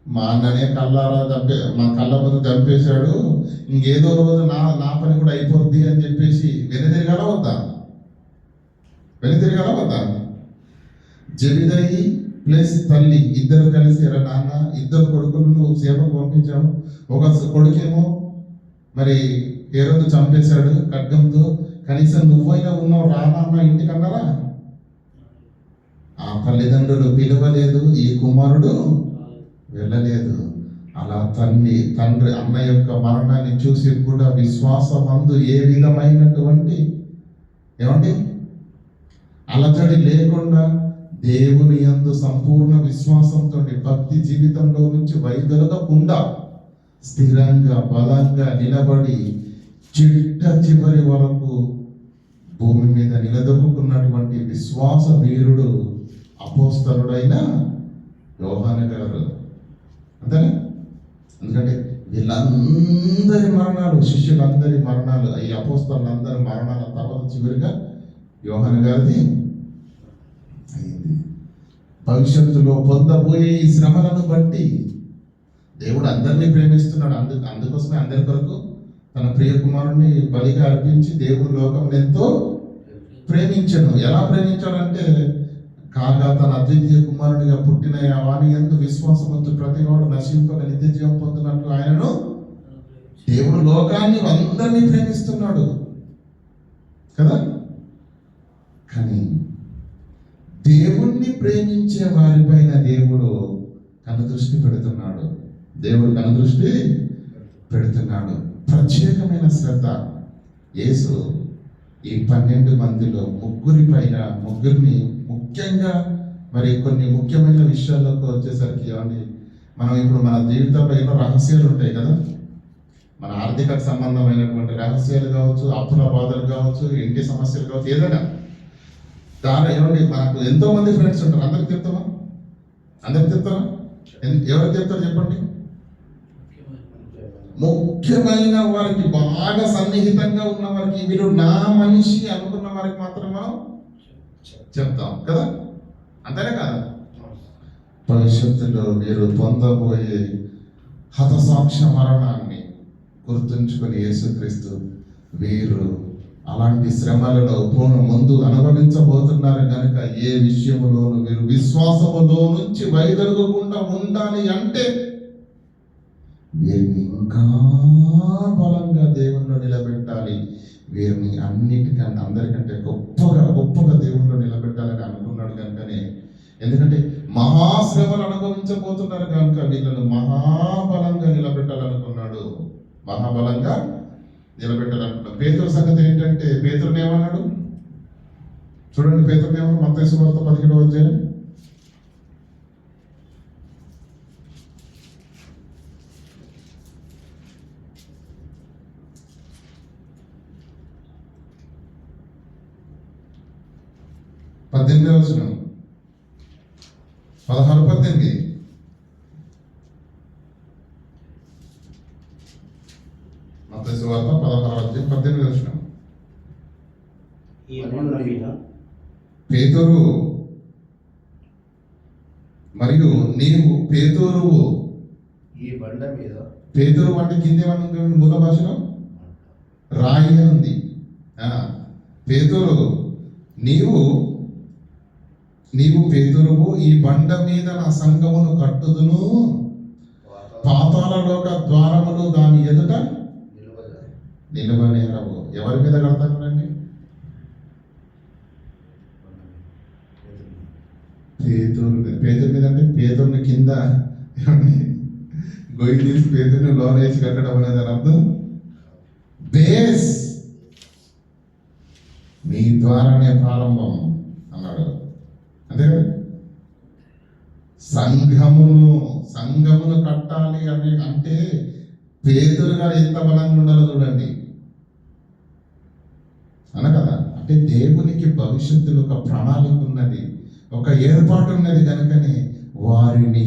మా అన్ననే మా కళ్ళ ముందు చంపేశాడు, ఇంకేదో రోజు నా పని కూడా అయిపోద్ది అని చెప్పేసి వెనుతిరగల వద్దా? జబిదయి ప్లస్ తల్లి ఇద్దరు కలిసి నాన్న ఇద్దరు కొడుకులు నువ్వు సేవకు పంపించావు. ఒక కొడుకేమో మరి హేరోదు చంపేశాడు ఖడ్గంతో, కనీసం నువ్వైనా ఉన్నావు రానా ఇంటికి అన్నారా? ఆ తల్లిదండ్రులు పిలవలేదు, ఈ కుమారుడు వెళ్ళలేదు. అలా తండ్రి అన్న యొక్క మరణాన్ని చూసి కూడా విశ్వాసమందు ఏ విధమైనటువంటి అలజడి లేకుండా దేవుని యందు సంపూర్ణ విశ్వాసంతో భక్తి జీవితంలో నుంచి వైదొలగకుండా స్థిరంగా బలంగా నిలబడి చివరి వరకు భూమి మీద నిలదొక్కున్నటువంటి విశ్వాస వీరుడు అపోస్తలుడైన యోహాను గారు. అంతేనా? ఎందుకంటే వీళ్ళందరి మరణాలు, శిష్యులందరి మరణాలు, ఈ అపోస్తలులందరి మరణాల తర్వాత చివరిగా యోహాను గారిది అయింది. భవిష్యత్తులో పొందబోయే ఈ శ్రమలను బట్టి దేవుడు అందరినీ ప్రేమిస్తున్నాడు. అందుకోసమే అందరి కొరకు తన ప్రియ కుమారుని బలిగా అర్పించి దేవుడు లోకం ఎంతో ప్రేమించను. ఎలా ప్రేమించాడంటే, కాగా తన అద్వితీయ కుమారునిగా పుట్టిన వాని యందు విశ్వాసవంతు ప్రతివాడు నశింపక నిత్య జీవం పొందినట్లు ఆయనను దేవుడు లోకాన్ని అందరినీ ప్రేమిస్తున్నాడు కదా. కానీ దేవుణ్ణి ప్రేమించే వారిపైన దేవుడు కనుదృష్టి పెడుతున్నాడు. ప్రత్యేకమైన శ్రద్ధ. యేసు ఈ 12 మందిలో ముగ్గురిని ముఖ్యంగా మరి కొన్ని ముఖ్యమైన విషయాల్లోకి వచ్చేసరికి మనం ఇప్పుడు మన జీవితంలో ఎన్నో రహస్యాలు ఉంటాయి కదా. మన ఆర్థిక సంబంధమైనటువంటి రహస్యాలు కావచ్చు, అప్పుల బాధలు కావచ్చు, ఇంటి సమస్యలు కావచ్చు, ఏదైనా మనకు ఎంతో మంది ఫ్రెండ్స్ ఉంటారు. అందరికి చెప్తారా? ఎవరికి చెప్తారు చెప్పండి? ముఖ్యమైన వారికి, బాగా సన్నిహితంగా ఉన్న వారికి, వీళ్ళు నా మనిషి అనుకున్న వారికి మాత్రం మనం చెప్తాం కదా. అంతేనే కాదు? భవిష్యత్తులో మీరు పొందబోయే హతసాక్ష్య మరణాన్ని గుర్తుంచుకొని యేసుక్రీస్తు వీరు అలాంటి శ్రమలలో ముందు అనుభవించబోతున్నారు కనుక ఏ విషయములోనూ వీరు విశ్వాసములో నుంచి వైదొలగకుండా ఉండాలి అంటే వీరిని ఇంకా బలంగా దేవునిలో నిలబెట్టాలి. వీరిని అందరికంటే గొప్పగా దేవునిలో నిలబెట్టాలని అనుకున్నాడు కనుకనే, ఎందుకంటే మహాశ్రమలు అనుభవించబోతున్నారు కనుక వీళ్ళను మహాబలంగా నిలబెట్టాలనుకున్నాడు. పేతురు సంగతి ఏంటంటే, పేతురుని ఏమన్నాడు చూడండి. పేతురుని ఏమన్నా మత్తయి సువార్త 17వ అధ్యాయం 17 18వ వచనం 16-18 మత్తయి సువార్త 16-18 వచనం. ఈ బండ మీద పేతురు మరియు నీవు పేతురువు. ఈ బండ మీద పేతురు అంటే కింద ఏమన్నా మూల భాషలో రాయి అని ఉంది. పేతురు నీవు పేతురువు, ఈ బండ మీద నా సంఘమును కట్టుదును, పాతాళలోక ద్వారములు దాని ఎదుట నిలువనేరవు. ఎవరి మీద కడతానండి? పేతురు మీద అంటే పేతుర్ని కింద గొయ్యి తీసి పేతుర్ని లోన వేసి కట్టడం అనేది అని అర్థం. బేస్ మీ ద్వారానే ప్రారంభం అన్నాడు, అంతే కదా. సంఘమును కట్టాలి అని అంటే పేతురు గారు ఎంత బలంగా ఉండాలో చూడండి అన కదా. అంటే దేవునికి భవిష్యత్తులో ఒక ప్రణాళిక ఉన్నది, ఒక ఏర్పాటు ఉన్నది కనుకనే వారిని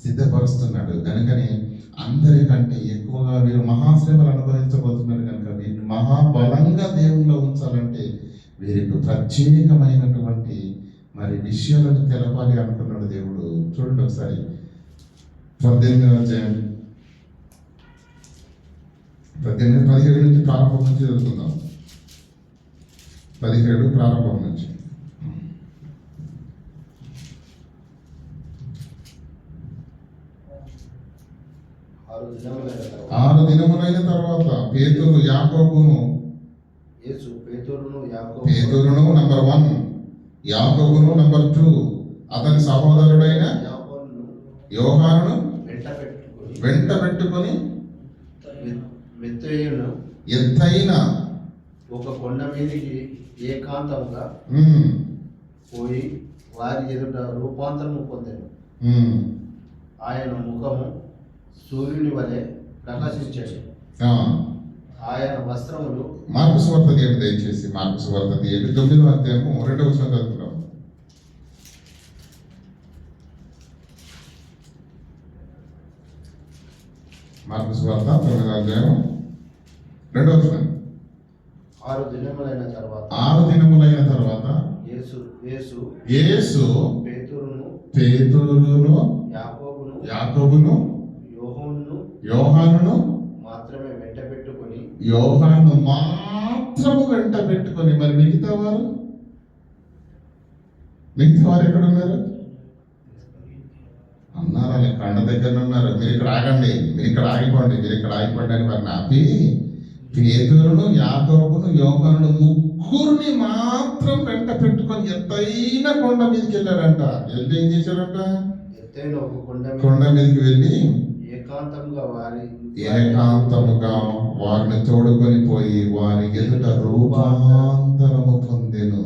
సిద్ధపరుస్తున్నాడు కనుకనే అందరికంటే ఎక్కువగా వీరు మహాశ్రమలు అనుభవించబోతున్నారు కనుక వీరిని మహాబలంగా దేవుల్లో ఉంచాలంటే వీరికి ప్రత్యేకమైనటువంటి మరి విషయాలను తెలపాలి అనుకున్నాడు దేవుడు. చూడండి ఒకసారి 17 నుంచి ప్రారంభం నుంచి చదువుకుందాం. 17 ప్రారంభం నుంచి. 6 దినములైన తర్వాత పేతురు యాకోబును నంబర్ 1, యాకోబును నంబర్ 2, అతని సహోదరుడైన యోహానును వెంట పెట్టుకొని ఎత్తైన ఒక కొండ మీదకి ఏకాంతంగా పోయి వారి ఎదుట రూపాంతరము పొందాను. ఆయన ముఖము సూర్యుని వలె ప్రకాశించాడు. ఆయన వస్త్రములు మార్కు సువార్త తీయండి దయచేసి. మార్కు సువార్త తీయండి 9వ అధ్యాయము 2వ వచనం చదువుతున్నాం. మార్కు సువార్త 9వ అధ్యాయం 2వ వచనం. 6 దినములైన తర్వాత యేసు పేతురును యాకోబును యోహానును మాత్రమే వెంట పెట్టుకొని మరి మిగతా వారు ఎక్కడ ఉన్నారు అన్నారు? వాళ్ళ కండ దగ్గర ఉన్నారు. మీరు ఇక్కడ ఆగిపోండి అని వారిని ఆపి పేతురును యాకోబును యోహానును ముగ్గురిని మాత్రం వెంట పెట్టుకొని ఎత్తైన కొండ మీదకి వెళ్ళారంట. ఏం చేశారంట? ఎత్తైన ఒక కొండ మీదకి వెళ్ళి ఏకాంతముగా వారిని తోడుకొని పోయి వారి ఎదుట రూపాంతరము పొందెను.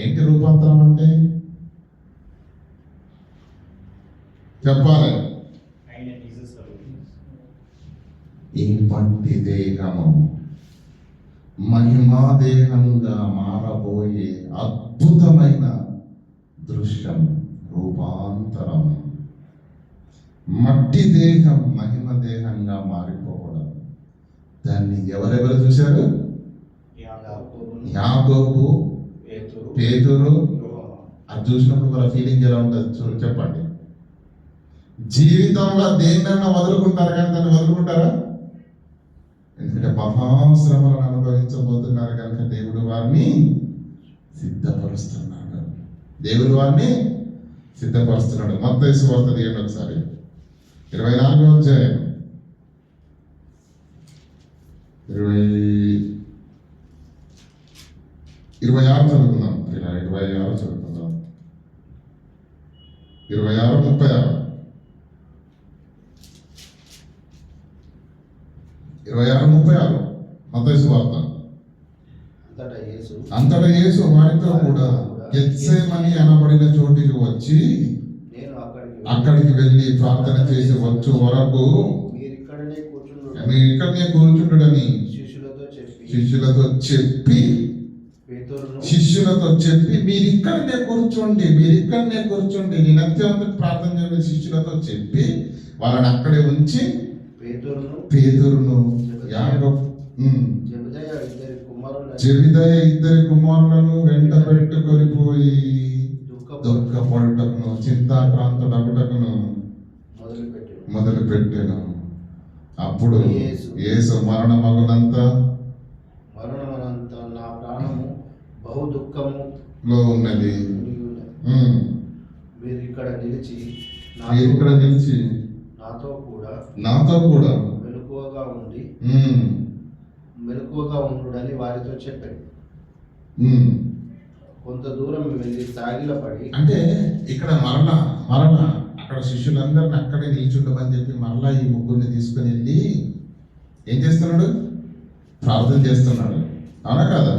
ఏంటి రూపాంతరం అంటే? చెప్పాలి. ఈ మట్టి దేహము మహిమా దేహంగా మారబోయే అద్భుతమైన దృశ్యం రూపాంతరం. మట్టి దేహం మహిమ దేహంగా మారిపోవడం. దాన్ని ఎవరెవరు చూశారు? యాకోబు, పేతురు. అది చూసినప్పుడు వాళ్ళ ఫీలింగ్ ఎలా ఉంటుంది చెప్పండి. జీవితంలో దేన్నైనా వదులుకుంటారు కానీ దాన్ని వదులుకుంటారా? ఎందుకంటే మహాశ్రమలను అనుభవించబోతున్నారు కనుక దేవుడు వారిని సిద్ధపరుస్తున్నాడు. మత్తయి సువార్త తీయండి ఒకసారి 24వ అధ్యాయం 26 చదువుకుందాం. 26 చదువుకుందాం. 26:36 26:36 మత్తయి సువార్త. అంతటా యేసు వారితో కూడా గెత్సేమని అనబడిన చోటికి వచ్చి అక్కడికి వెళ్ళి ప్రార్థన చేసి వచ్చు వరకు మీరు ఇక్కడనే కూర్చుండని శిష్యులతో చెప్పి పేతురును మీరు ఇక్కడనే కూర్చోండి నేను అంత్యవంతకు ప్రార్థన చేయమని శిష్యులతో చెప్పి వాళ్ళని అక్కడే ఉంచి పేతురును జెబెదయి ఇద్దరి కుమారులను వెంట పెట్టుకొని పోయి దుఃఖపడుటకును చింతాక్రాంతుడగుటకును మొదలు పెట్టాను. అప్పుడు యేసు మరణమగునంత నా ప్రాణము బహు దుఃఖములో ఉన్నది. మీరు ఇక్కడ నిలిచి నాతో కూడా మెలకువగా ఉండుడని వారితో చెప్పాడు. కొంత దూరం వెళ్ళి సాగిలపడి, అంటే ఇక్కడ మరలా అక్కడ శిష్యులందరిని అక్కడే నిల్చుండమని చెప్పి మరలా ఈ ముగ్గురిని తీసుకుని వెళ్ళి ఏం చేస్తున్నాడు? ప్రార్థన చేస్తున్నాడు. అవునా కదా?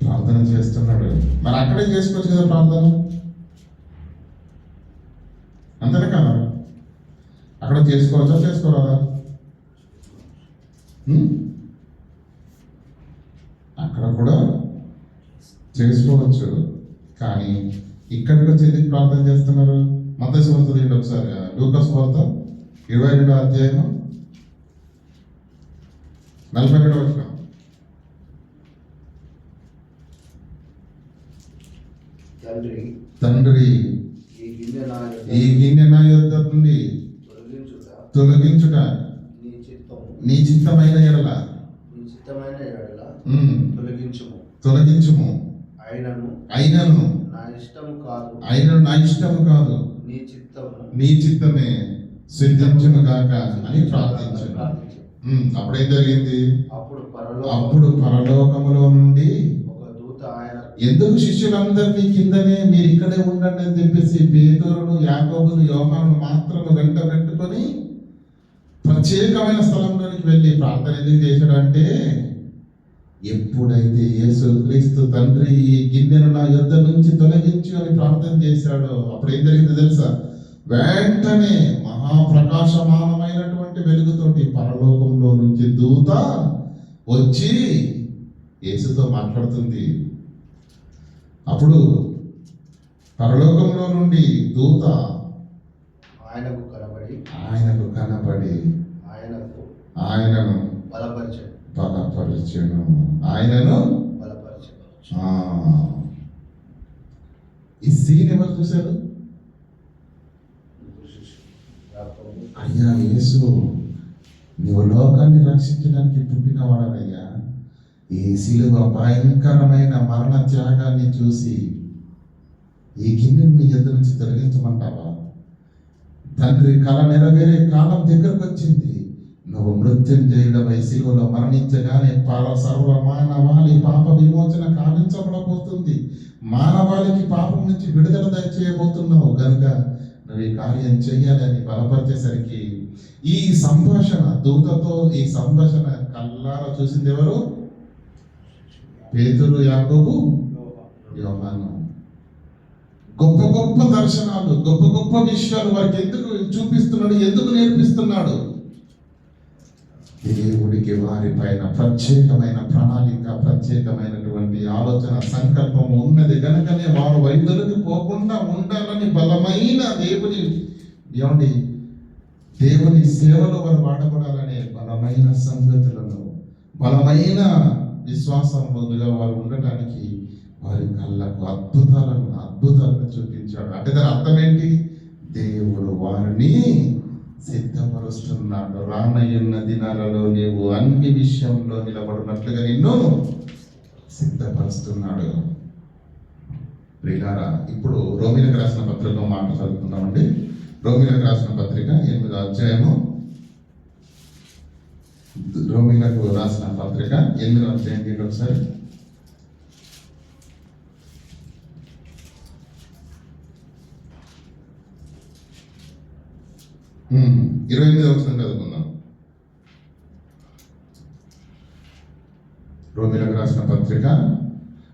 ప్రార్థన చేస్తున్నాడు. మరి అక్కడే చేసుకోవచ్చు కదా ప్రార్థన, అంతేనా కదా? అక్కడ చేసుకోరాదా? అక్కడ కూడా చేసుకోవచ్చు. కానీ ఇక్కడికి వచ్చి ఎందుకు ప్రార్థన చేస్తున్నారు? మత్తయి సువార్త తీయండి ఒకసారి, లూకా సువార్త 22వ అధ్యాయం 42వ వచనం. తండ్రి ఈ గిన్నె నా యొద్ద నుండి తొలగించుట నీ చిత్తమైన ఎడల తొలగించుము. అయినను నా ఇష్టము కాదు నీ చిత్తమే సిద్ధించును గాక అని ప్రార్థించాను. అప్పుడేం జరిగింది? అప్పుడు పరలోకములో నుండి ఎందుకు శిష్యులందరినీ కిందనే మీరు ఇక్కడే ఉండండి అని చెప్పేసి పేతురును యాకోబును యోహాను మాత్రము వెంట పెట్టుకొని ప్రత్యేకమైన స్థలంలోనికి వెళ్ళి ప్రార్థన ఎందుకు చేశాడంటే, ఎప్పుడైతే యేసుక్రీస్తు తండ్రి ఈ గిన్నెను నా యొద్ద నుంచి తొలగించు అని ప్రార్థన చేశాడో అప్పుడు ఏం జరిగిందో తెలుసా? వెంటనే మహాప్రకాశమానమైనటువంటి వెలుగుతోటి పరలోకంలో నుంచి దూత వచ్చి యేసుతో మాట్లాడుతుంది. అప్పుడు పరలోకంలో నుండి దూత ఆయనకు కనబడి ఆయనను బలపరిచెను. ఈ సీన్ ఎవరు చూశారు? అయ్యా యేసు, నీవు లోకాన్ని రక్షించడానికి పుట్టినవాడవయ్యా. ఈ శిలువ భయంకరమైన మరణ త్యాగాన్ని చూసి ఈ గిన్నెను నీ ఎదురు నుంచి తొలగించమంటావా? తండ్రి కళ నెరవేరే కాలం దగ్గరకు వచ్చింది. నువ్వు మృత్యుంజయుడవై శిలువలో మరణించగానే సర్వ మానవాళి పాప విమోచన కావించబడబోతుంది. మానవాళికి పాపం నుంచి విడుదల దయచేయబోతున్నావు గనుక నువ్వు ఈ కార్యం చెయ్యాలని బలపరిచేసరికి ఈ సంభాషణ దూతతో ఈ సంభాషణ కళ్ళారా చూసింది ఎవరు? పేతురు, యాకోబు, యోహాను. గొప్ప గొప్ప దర్శనాలు, గొప్ప గొప్ప విషయాలు వారికి ఎందుకు చూపిస్తున్నాడు, ఎందుకు నేర్పిస్తున్నాడు? దేవుడికి వారి పైన ప్రత్యేకమైన ప్రణాళిక, ప్రత్యేకమైనటువంటి ఆలోచన, సంకల్పం ఉన్నది కనుకనే వారు వైద్యులకు పోకుండా ఉండాలని బలమైన దేవుని సేవలో వారు వాడబడాలనే బలమైన సంగతులను, బలమైన విశ్వాసములుగా వారు ఉండటానికి వారి కళ్ళకు అద్భుతాలను చూపించాడు. అంటే దాని అర్థం ఏంటి? దేవుడు వారిని సిద్ధపరుస్తున్నాడు. రానయ్యున్న దినాలలో నీవు అన్ని విషయంలో నిలబడినట్లుగా నిన్ను సిద్ధపరుస్తున్నాడు. ప్రియులారా, ఇప్పుడు రోమీలకు రాసిన పత్రిక మాట చదువుతున్నామండి. రోమీలకు రాసిన పత్రిక 8వ అధ్యాయము. రోమీలకు రాసిన పత్రిక 8వ అధ్యాయం ఒకసారి. . 28వ వచనం చదువుకుందాం. రోమీలకు రాసిన పత్రిక.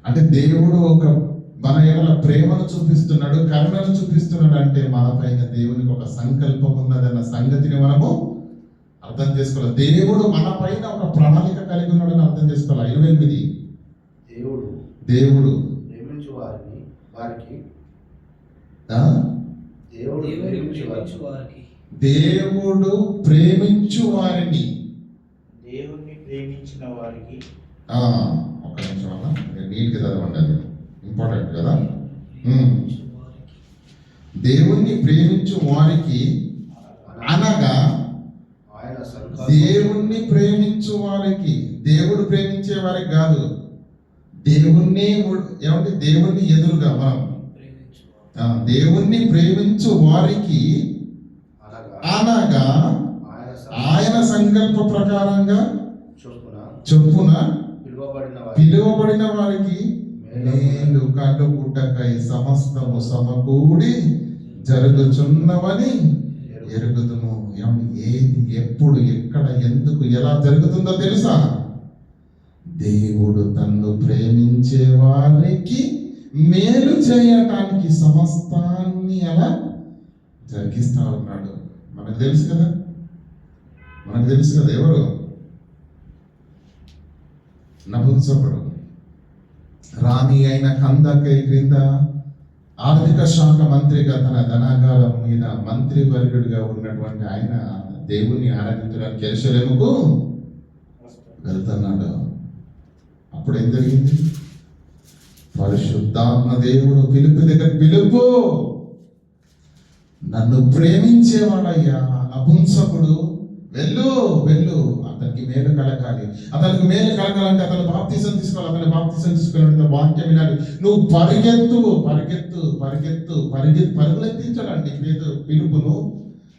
అంటే దేవుడు ఒక మన ఎడల ప్రేమను చూపిస్తున్నాడు, కరుణను చూపిస్తున్నాడు. అంటే మన పైన దేవునికి ఒక సంకల్పం ఉన్నదన్న సంగతిని మనము అర్థం చేసుకోవాలి. దేవుడు మన పైన ఒక ప్రణాళిక కలిగి ఉన్నాడని అర్థం చేసుకోవాలి. 28 దేవుడు ప్రేమించు వారికి ఆ? దేవుడు ప్రేమించు వారికి దేవుడు ప్రేమించు వారిని దేవుణ్ణి ప్రేమించిన వారికి ఒక్క నిమిషం అన్న, నీట్గా చదవండి, అది ఇంపార్టెంట్ కదా. దేవుణ్ణి ప్రేమించు వారికి అనగా ఆయన దేవుణ్ణి ప్రేమించు వారికి, దేవుడు ప్రేమించే వారికి కాదు, దేవుణ్ణి ఏమంటే దేవుణ్ణి ఎదురుగా మనం దేవుణ్ణి ప్రేమించు వారికి అనగా ఆయన సంకల్ప ప్రకారంగా చొప్పున పిలువబడిన వారికి మేలు కలుగుటకై సమస్తము సమకూడి జరుగుచున్నవని ఎరుగుదుము. ఏది ఎప్పుడు ఎక్కడ ఎందుకు ఎలా జరుగుతుందో తెలుసా? దేవుడు తన్ను ప్రేమించే వారికి మేలు చేయటానికి సమస్తాన్ని అలా జరిగిస్తా ఉన్నాడు. మనకు తెలుసు కదా, ఎవరు? నపుంసకుడు, రాణి అయిన కందకై క్రింద ఆర్థిక శాఖ మంత్రిగా తన ధనాగారం మీద మంత్రి వర్గుడిగా ఉన్నటువంటి ఆయన దేవుణ్ణి ఆరాధించడానికి యెరూషలేముకు వెళ్తున్నాడు. అప్పుడు ఏం జరిగింది? పరిశుద్ధాత్మ దేవుడు పిలుపు, నన్ను ప్రేమించేవాడయ్యా నపుంసకుడు, వెళ్ళు అతనికి మేలు కలగాలి. అతనికి మేలు కలగాలంటే అతను బాప్తిసం తీసుకోవాలి. అతని బాప్తిసం తీసుకోవాలంటే వాక్యం వినాలి. నువ్వు పరుగులెత్తించాలండి పిలుపును,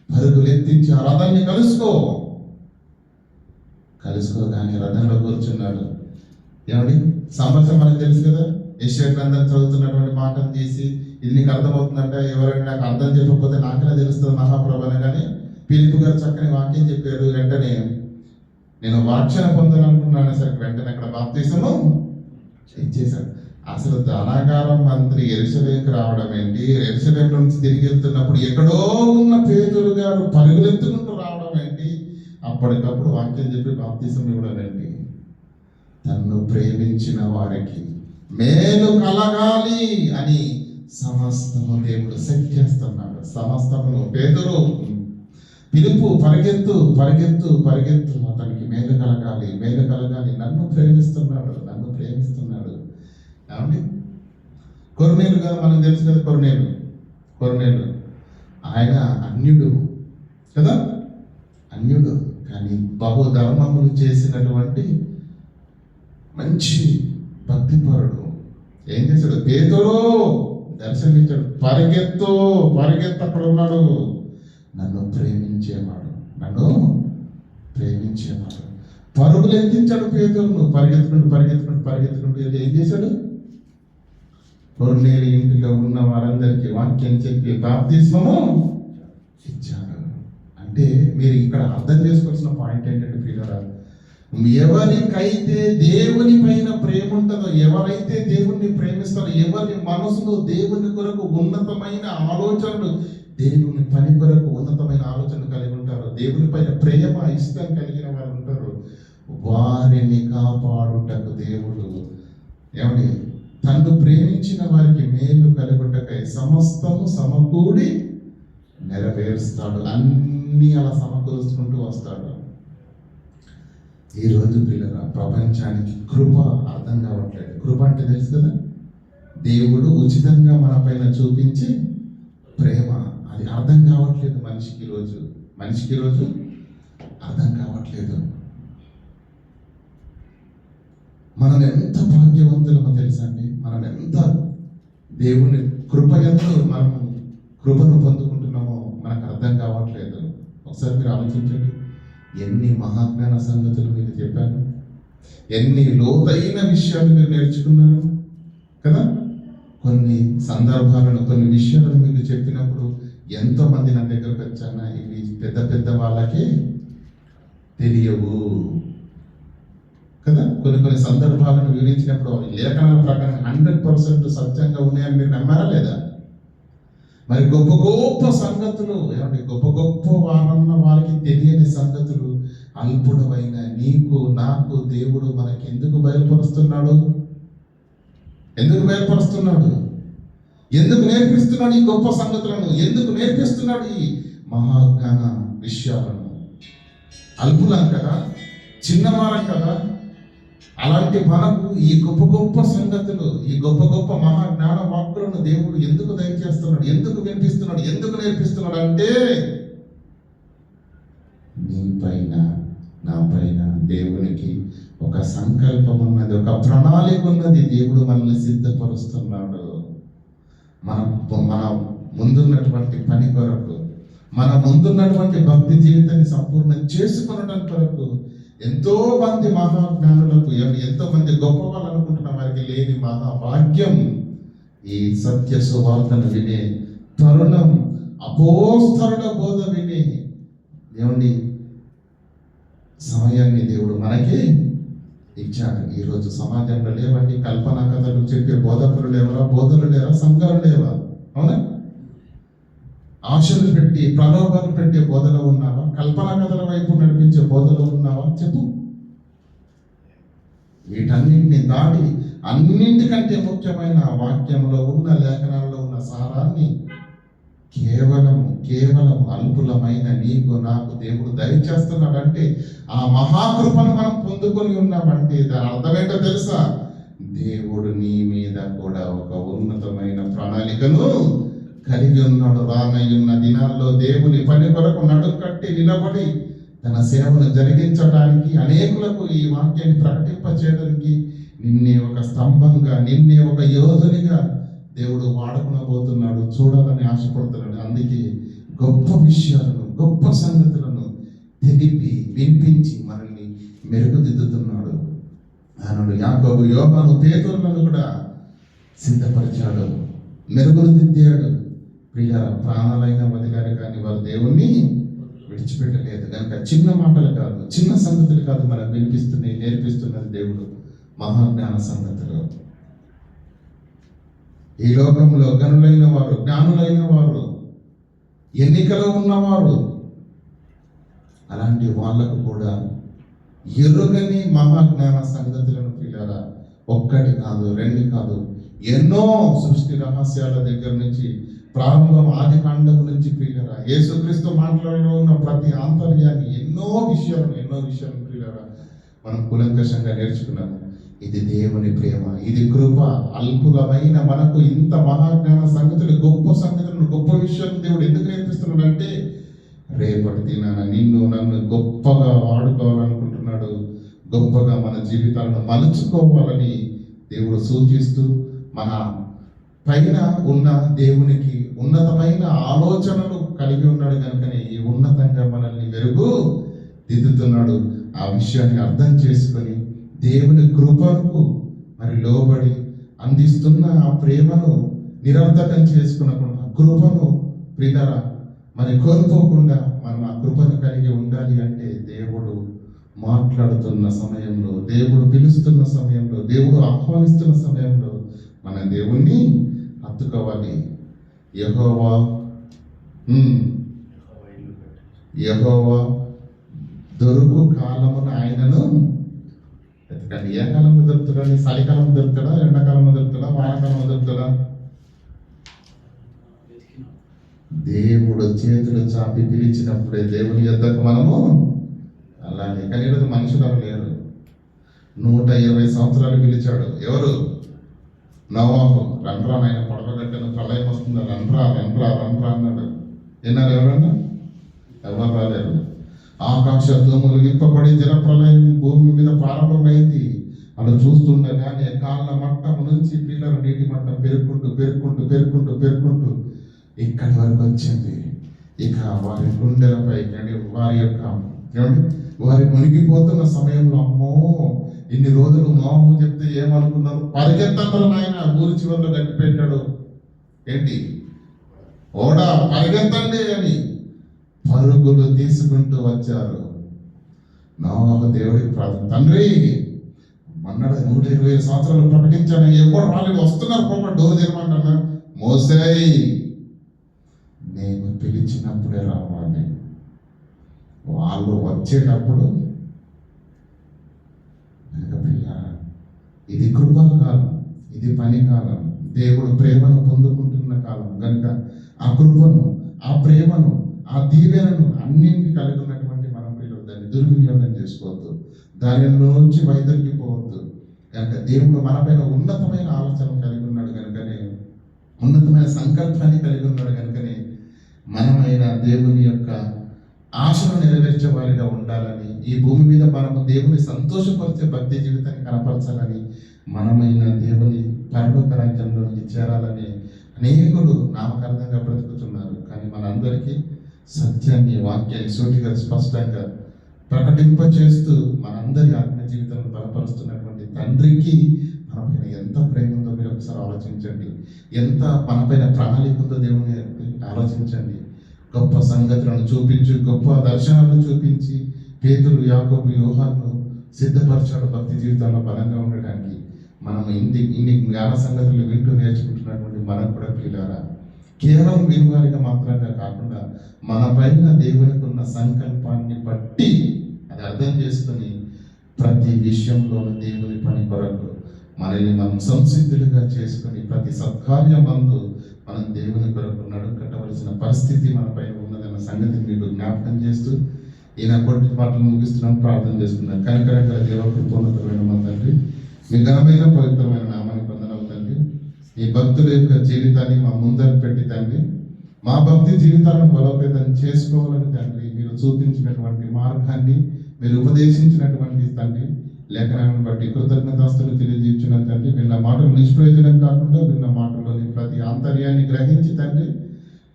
పరుగులెత్తించి ఆ రథాన్ని కలుసుకోగానే రథంలో కూర్చున్నాడు. ఏమండి సంవత్సరం మనకు తెలుసు కదా, యెషయా గ్రంథం చదువుతున్నటువంటి మాటను తీసి ఇది నీకు అర్థమవుతుందంటే ఎవరైనా నాకు అర్థం చెప్పకపోతే నాకనే తెలుస్తుంది మహాప్రభు అనగానే పిలుపు గారు చక్కని వాక్యం చెప్పారు. వెంటనే నేను రక్షణ పొందాలనుకున్నాను సరికి వెంటనే అక్కడ బాప్తిసము ఇచ్చేశాడు. అసలు ధనాగారం మంత్రి యెరూషలేముకి రావడం ఏంటి? యెరూషలేము నుంచి తిరిగి వెళ్తున్నప్పుడు ఎక్కడో ఉన్న పేతురు గారు పరుగులెత్తుకుంటూ రావడం ఏంటి? అప్పటికప్పుడు వాక్యం చెప్పి బాప్తిసం ఇవ్వడం ఏంటి? తన్ను ప్రేమించిన వారికి మేలు కలగాలి అని సమస్తము దేవుడు సెట్ చేస్తున్నాడు. సమస్తమును పేతురు పిలుపు, పరిగెత్తు అతనికి మేలు కలగాలి, నన్ను ప్రేమిస్తున్నాడు. ఏమండి? కొర్నేలు కదా, మనకు తెలుసు కదా, కొర్నేలు ఆయన అన్యుడు కదా, కానీ బహుధర్మములు చేసినటువంటి మంచి భక్తిపరుడు. ఏం చేశాడు? పేతురు దర్శనమిచ్చాడు. పరిగెత్తు అక్కడ ఉన్నాడు. నన్ను ప్రేమించేవాడు పరుగులు ఎత్తించాడు పేతురును. పరిగెత్తుకుంటూ ఏం చేశాడు? కొర్నేలు ఇంటిలో ఉన్న వారందరికీ వాక్యం చెప్పి బాప్తిస్మము ఇచ్చాడు. అంటే మీరు ఇక్కడ అర్థం చేసుకోవాల్సిన పాయింట్ ఏంటంటే ప్రియులారా, ఎవరికైతే దేవుని పైన ప్రేమ ఉంటుందో, ఎవరైతే దేవుణ్ణి ప్రేమిస్తారో, ఎవరి మనసులో దేవుని కొరకు ఉన్నతమైన ఆలోచనలు, దేవుని పని కొరకు ఉన్నతమైన ఆలోచనలు కలిగి ఉంటారు, దేవుని పైన ప్రేమ ఇష్టం కలిగిన వారు ఉంటారు, వారిని కాపాడుటకు దేవుడు ఏమని తన్ను ప్రేమించిన వారికి మేలు కలుగుటకై సమస్తము సమకూడి నెరవేరుస్తాడు. అన్ని అలా సమకూర్చుకుంటూ వస్తాడు. ఈరోజు పిల్లల ప్రపంచానికి కృప అర్థం కావట్లేదు. కృప అంటే తెలుసు కదా, దేవుడు ఉచితంగా మన పైన చూపించి ప్రేమ. అది అర్థం కావట్లేదు మనిషికి ఈరోజు అర్థం కావట్లేదు. మనం ఎంత భాగ్యవంతులమో తెలుసా అండి? మనం ఎంత దేవుని కృపయంతో మనం కృపను పొందుకుంటున్నామో మనకు అర్థం కావట్లేదు. ఒకసారి మీరు ఆలోచించండి. ఎన్ని మహాజ్ఞాన సంగతులు మీకు చెప్పాను, ఎన్ని లోతైన విషయాలు మీరు నేర్చుకున్నారు కదా. కొన్ని సందర్భాలను, కొన్ని విషయాలను మీకు చెప్పినప్పుడు ఎంతో మంది నా దగ్గరకు వచ్చానా, ఇవి పెద్ద వాళ్ళకి తెలియవు కదా. కొన్ని సందర్భాలను వివరించినప్పుడు లేఖనాల ప్రకారం 100% సత్యంగా ఉన్నాయని మీరు నమ్మారా లేదా? మరి గొప్ప గొప్ప సంగతులు ఏమంటే గొప్ప గొప్ప వారన్న వాళ్ళకి తెలియని సంగతులు అల్పుడమైన నీకు నాకు దేవుడు మనకి ఎందుకు బయలుపరుస్తున్నాడు? ఎందుకు బయలుపరుస్తున్నాడు? ఎందుకు నేర్పిస్తున్నాడు ఈ గొప్ప సంగతులను? ఎందుకు నేర్పిస్తున్నాడు ఈ మహాజ్ఞాన విషయాలను? అల్పులం కదా, చిన్నవారం కదా, అలాంటి మనకు ఈ గొప్ప గొప్ప సంగతులు, ఈ గొప్ప గొప్ప మహాజ్ఞాన వాక్కులను దేవుడు ఎందుకు దయచేస్తున్నాడు? ఎందుకు వినిపిస్తున్నాడు? ఎందుకు నేర్పిస్తున్నాడు అంటే నీ పైన నా పైన దేవునికి ఒక సంకల్పం ఉన్నది, ఒక ప్రణాళిక ఉన్నది. దేవుడు మనల్ని సిద్ధపరుస్తున్నాడు మన ముందున్నటువంటి పని కొరకు, మన ముందున్నటువంటి భక్తి జీవితాన్ని సంపూర్ణం చేసుకునడం కొరకు. ఎంతో మంది మహాజ్ఞానులకు, ఎంతో మంది గొప్ప వాళ్ళు అనుకుంటున్న వారికి లేని మహాభాగ్యం ఈ సత్య సువార్తను వినే తరుణం, అపోస్తలుల బోధ వినే ఏమండి సమయాన్ని దేవుడు మనకి ఇచ్చాడు. ఈరోజు సమాజంలో లేవండి కల్పనా కథలు చెప్పే బోధకులు లేవరా, బోధలు లేవా, సంఘాలు లేవా? అవునా? ఆశలు పెట్టి ప్రలోభాలు పెట్టే బోధలో ఉన్నావా? కల్పనా కథల వైపు నడిపించే బోధలో ఉన్నావా? చెప్పు. వీటన్నింటిని దాటి అన్నింటికంటే ముఖ్యమైన వాక్యంలో ఉన్న, లేఖనాల్లో ఉన్న సారాన్ని కేవలం అల్పులమైన నీకు నాకు దేవుడు దయచేస్తున్నాడంటే, ఆ మహాకృపను మనం పొందుకొని ఉన్నామంటే దాని అర్థమేంటో తెలుసా? దేవుడు నీ మీద కూడా ఒక ఉన్నతమైన ప్రణాళికను కలిగి ఉన్నాడు. రానయ్యున్న దినాల్లో దేవుని పని కొరకు నడుం కట్టి నిలబడి తన సేవను జరిగించడానికి, అనేకులకు ఈ వాక్యాన్ని ప్రకటింపచేయడానికి నిన్నే ఒక స్తంభంగా, నిన్నే ఒక యోధునిగా దేవుడు వాడుకునబోతున్నాడు. చూడాలని ఆశపడుతున్నాడు. అందుకే గొప్ప విషయాలను, గొప్ప సంగతులను తెలిపి వినిపించి మనల్ని మెరుగుదిద్దుతున్నాడు. ఆయన యాకోబు, యోహాను, పేతురులను కూడా సిద్ధపరిచాడు, మెరుగుదిద్దాడు. ప్రియ ప్రాణాలైన వదిలారు కానీ వారు దేవుణ్ణి విడిచిపెట్టలేదు. కనుక చిన్న మాటలు కాదు, చిన్న సంగతులు కాదు మనకు వినిపిస్తున్నాయి, నేర్పిస్తున్నది దేవుడు మహాజ్ఞాన సంగతులు. ఈ లోకంలో గనులైన వారు, జ్ఞానులైన వారు, ఎన్నికలో ఉన్నవారు, అలాంటి వాళ్లకు కూడా ఎరుగని మహాజ్ఞాన సంగతులను పిల్లరా ఒక్కటి కాదు, రెండు కాదు, ఎన్నో సృష్టి రహస్యాల దగ్గర నుంచి, ప్రారంభం ఆది కాండం నుంచి పిల్లరా యేసుక్రీస్తు మాటలలో ఉన్న ప్రతి ఆంతర్యాన్ని, ఎన్నో విషయాలను పిల్లరా మనం కూలంకషంగా నేర్చుకున్నాము. ఇది దేవుని ప్రేమ, ఇది కృప. అల్పులమైన మనకు ఇంత మహాజ్ఞాన సంగతులు, గొప్ప సంగతులను, గొప్ప విషయాలను దేవుడు ఎందుకు నేర్పిస్తున్నాడంటే, రేపటి దినాన నిన్ను నన్ను గొప్పగా వాడుకోవాలనుకుంటున్నాడు. గొప్పగా మన జీవితాలను మలుచుకోవాలని దేవుడు సూచిస్తూ మన పైన ఉన్న దేవునికి ఉన్నతమైన ఆలోచనలు కలిగి ఉన్నాడు. కనుకనే ఈ ఉన్నతంగా మనల్ని మెరుగు దిద్దుతున్నాడు. ఆ విషయాన్ని అర్థం చేసుకొని దేవుని కృపకు మరి లోబడి అందిస్తున్న ఆ ప్రేమను నిరర్థకం చేసుకునకుండా, కృపను ప్రియులారా మరి కోల్పోకుండా మనం ఆ కృపను కలిగి ఉండాలి అంటే, దేవుడు మాట్లాడుతున్న సమయంలో, దేవుడు పిలుస్తున్న సమయంలో, దేవుడు ఆహ్వానిస్తున్న సమయంలో మన దేవుణ్ణి హత్తుకోవాలి. యెహోవా దొరుకు కాలమున ఆయనను వెతకండి. ఏ కాలంలో దొరుకుతాడా? చలికాలం దొరుకుతాడా? ఎండాకాలంలో దొరుకుతాడా? వానాకాలంలో దొరుకుతాడా? దేవుడు చేతులు చాపి పిలిచినప్పుడే దేవుని యొద్దకు మనము అలానే. కానీ ఈరోజు మనుషులు లేరు. 120 సంవత్సరాలు పిలిచాడు. ఎవరు? నోవాహు. రండ్రా నాయన పడవగట్టను, ప్రళయం వస్తుందా, రండ్రా అన్నాడు. విన్నారు ఎవరన్నా? ఎవరు రాలేరు. ఆకాశ ధూములు విప్పబడి జలప్రలయం భూమి మీద ప్రారంభమైంది. అలా చూస్తుండగానే కాళ్ళ మట్టం నుంచి పిల్లల నీటి మట్టం పెరుక్కుంటూ ఇక్కడి వరకు వచ్చింది. ఇక వారి గుండెలపై వారి మునిగిపోతున్న సమయంలో, అమ్మో ఇన్ని రోజులు నోహు చెప్తే ఏమనుకున్నారు? పరిగెత్తంలో నాయన ఊరి చివరిలో గట్టి పెట్టాడు. ఏంటి? ఓడా పరిగెత్తండి అని పరుగులు తీసుకుంటూ వచ్చారు. నోహు దేవుడికి ప్రార్థన, తండ్రి మొన్నటి 120 సంవత్సరాలు ప్రకటించాను, ఎప్పుడు రాలేదు, వస్తున్నారు, డోర్ తెరమంటున్నా. మోసేయ్ నేను పిలిచినప్పుడే రావాలి. వాళ్ళు వచ్చేటప్పుడు పిల్లారా, ఇది కృపాకాలం, ఇది పని కాలం, దేవుడు ప్రేమను పొందుకుంటున్న కాలం కనుక ఆ కృపను, ఆ ప్రేమను, ఆ దీవెనను అన్నింటినీ కలిగి ఉన్నటువంటి మనం పిల్లలు దాన్ని దుర్వినియోగం చేసుకోవద్దు, దానిలోంచి వైదొలిగిపోవద్దు. కనుక దేవుడు మనపైన ఉన్నతమైన ఆలోచన కలిగి ఉన్నాడు కనుకనే, ఉన్నతమైన సంకల్పాన్ని కలిగి ఉన్నాడు కనుకనే మనమైన దేవుని యొక్క ఆశను నెరవేర్చే వారిగా ఉండాలని, ఈ భూమి మీద మనము దేవుని సంతోషపరిచే భక్తి జీవితాన్ని కనపరచాలని, మనమైన దేవుని పరలోక రాజ్యంలోకి చేరాలని అనేకులు నామకార్థంగా బ్రతుకుతున్నారు. కానీ మనందరికీ సత్యాన్ని, వాక్యాన్ని సూటిగా స్పష్టంగా ప్రకటింపచేస్తూ మనందరి ఆత్మ జీవితంలో బలపరుస్తున్నటువంటి తండ్రికి మనపైన ఎంత ప్రేమ ఉందో మీరు ఒకసారి ఆలోచించండి. ఎంత మనపైన ప్రణాళిక ఉందో దేవుని ఆలోచించండి. గొప్ప సంగతులను చూపించి, గొప్ప దర్శనాలను చూపించి పేతురు, యాకోబు, యోహాను సిద్ధపరచాడు భక్తి జీవితంలో బలంగా ఉండడానికి. మనం ఇన్ని జ్ఞాన సంగతులు వింటూ నేర్చుకుంటున్నటువంటి మనం కూడా పిల్లారా, కేవలం వినువారిగా మాత్రంగా కాకుండా మన పైన దేవునికి ఉన్న సంకల్పాన్ని బట్టి అది అర్థం చేసుకొని ప్రతి విషయంలోనూ దేవుని పని కొరకు మనల్ని మనం సంసిద్ధులుగా చేసుకొని ప్రతి సత్కార్యమందు మనం దేవుని కొరకు నడుము కట్టవలసిన పరిస్థితి మన పైన ఉన్నదన్న సంగతిని మీకు జ్ఞాపకం చేస్తూ ఈయన కొద్ది మాటలు ముగిస్తున్నాం, ప్రార్థన చేసుకున్నాం. కనికరంగా దేవకృపోన్నతమైన మన తండ్రి, మీ ఘనమైన పవిత్రమైన నామానికి వందనాలు తండ్రి. ఈ భక్తుల యొక్క జీవితాన్ని మా ముందర పెట్టి తండ్రి, మా భక్తి జీవితాలను బలోపేతం చేసుకోవాలని తండ్రి మీరు చూపించినటువంటి మార్గాన్ని, మీరు ఉపదేశించినటువంటి తండ్రి లేఖనాలను బట్టి కృతజ్ఞతాస్తులు తెలియజేయించిన తండ్రి, విన్న మాటలు నిష్ప్రయోజనం కాకుండా విన్న మాటల్లోని ప్రతి ఆంతర్యాన్ని గ్రహించి తండ్రి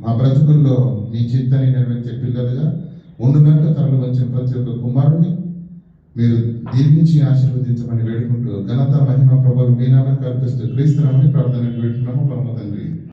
మా బ్రతుకుల్లో మీ చిత్తాన్ని నెరవేర్చే పిల్లలుగా ఉండునట్లు తరలి వచ్చిన ప్రతి ఒక్క కుమారుని మీరు దీవించి ఆశీర్వదించమని వేడుకుంటూ ఘనత, మహిమ, ప్రభువులు మీ నామమున కల్పిస్తూ క్రీస్తు నామమున ప్రార్థన వేడుకున్నాము పరమ తండ్రి.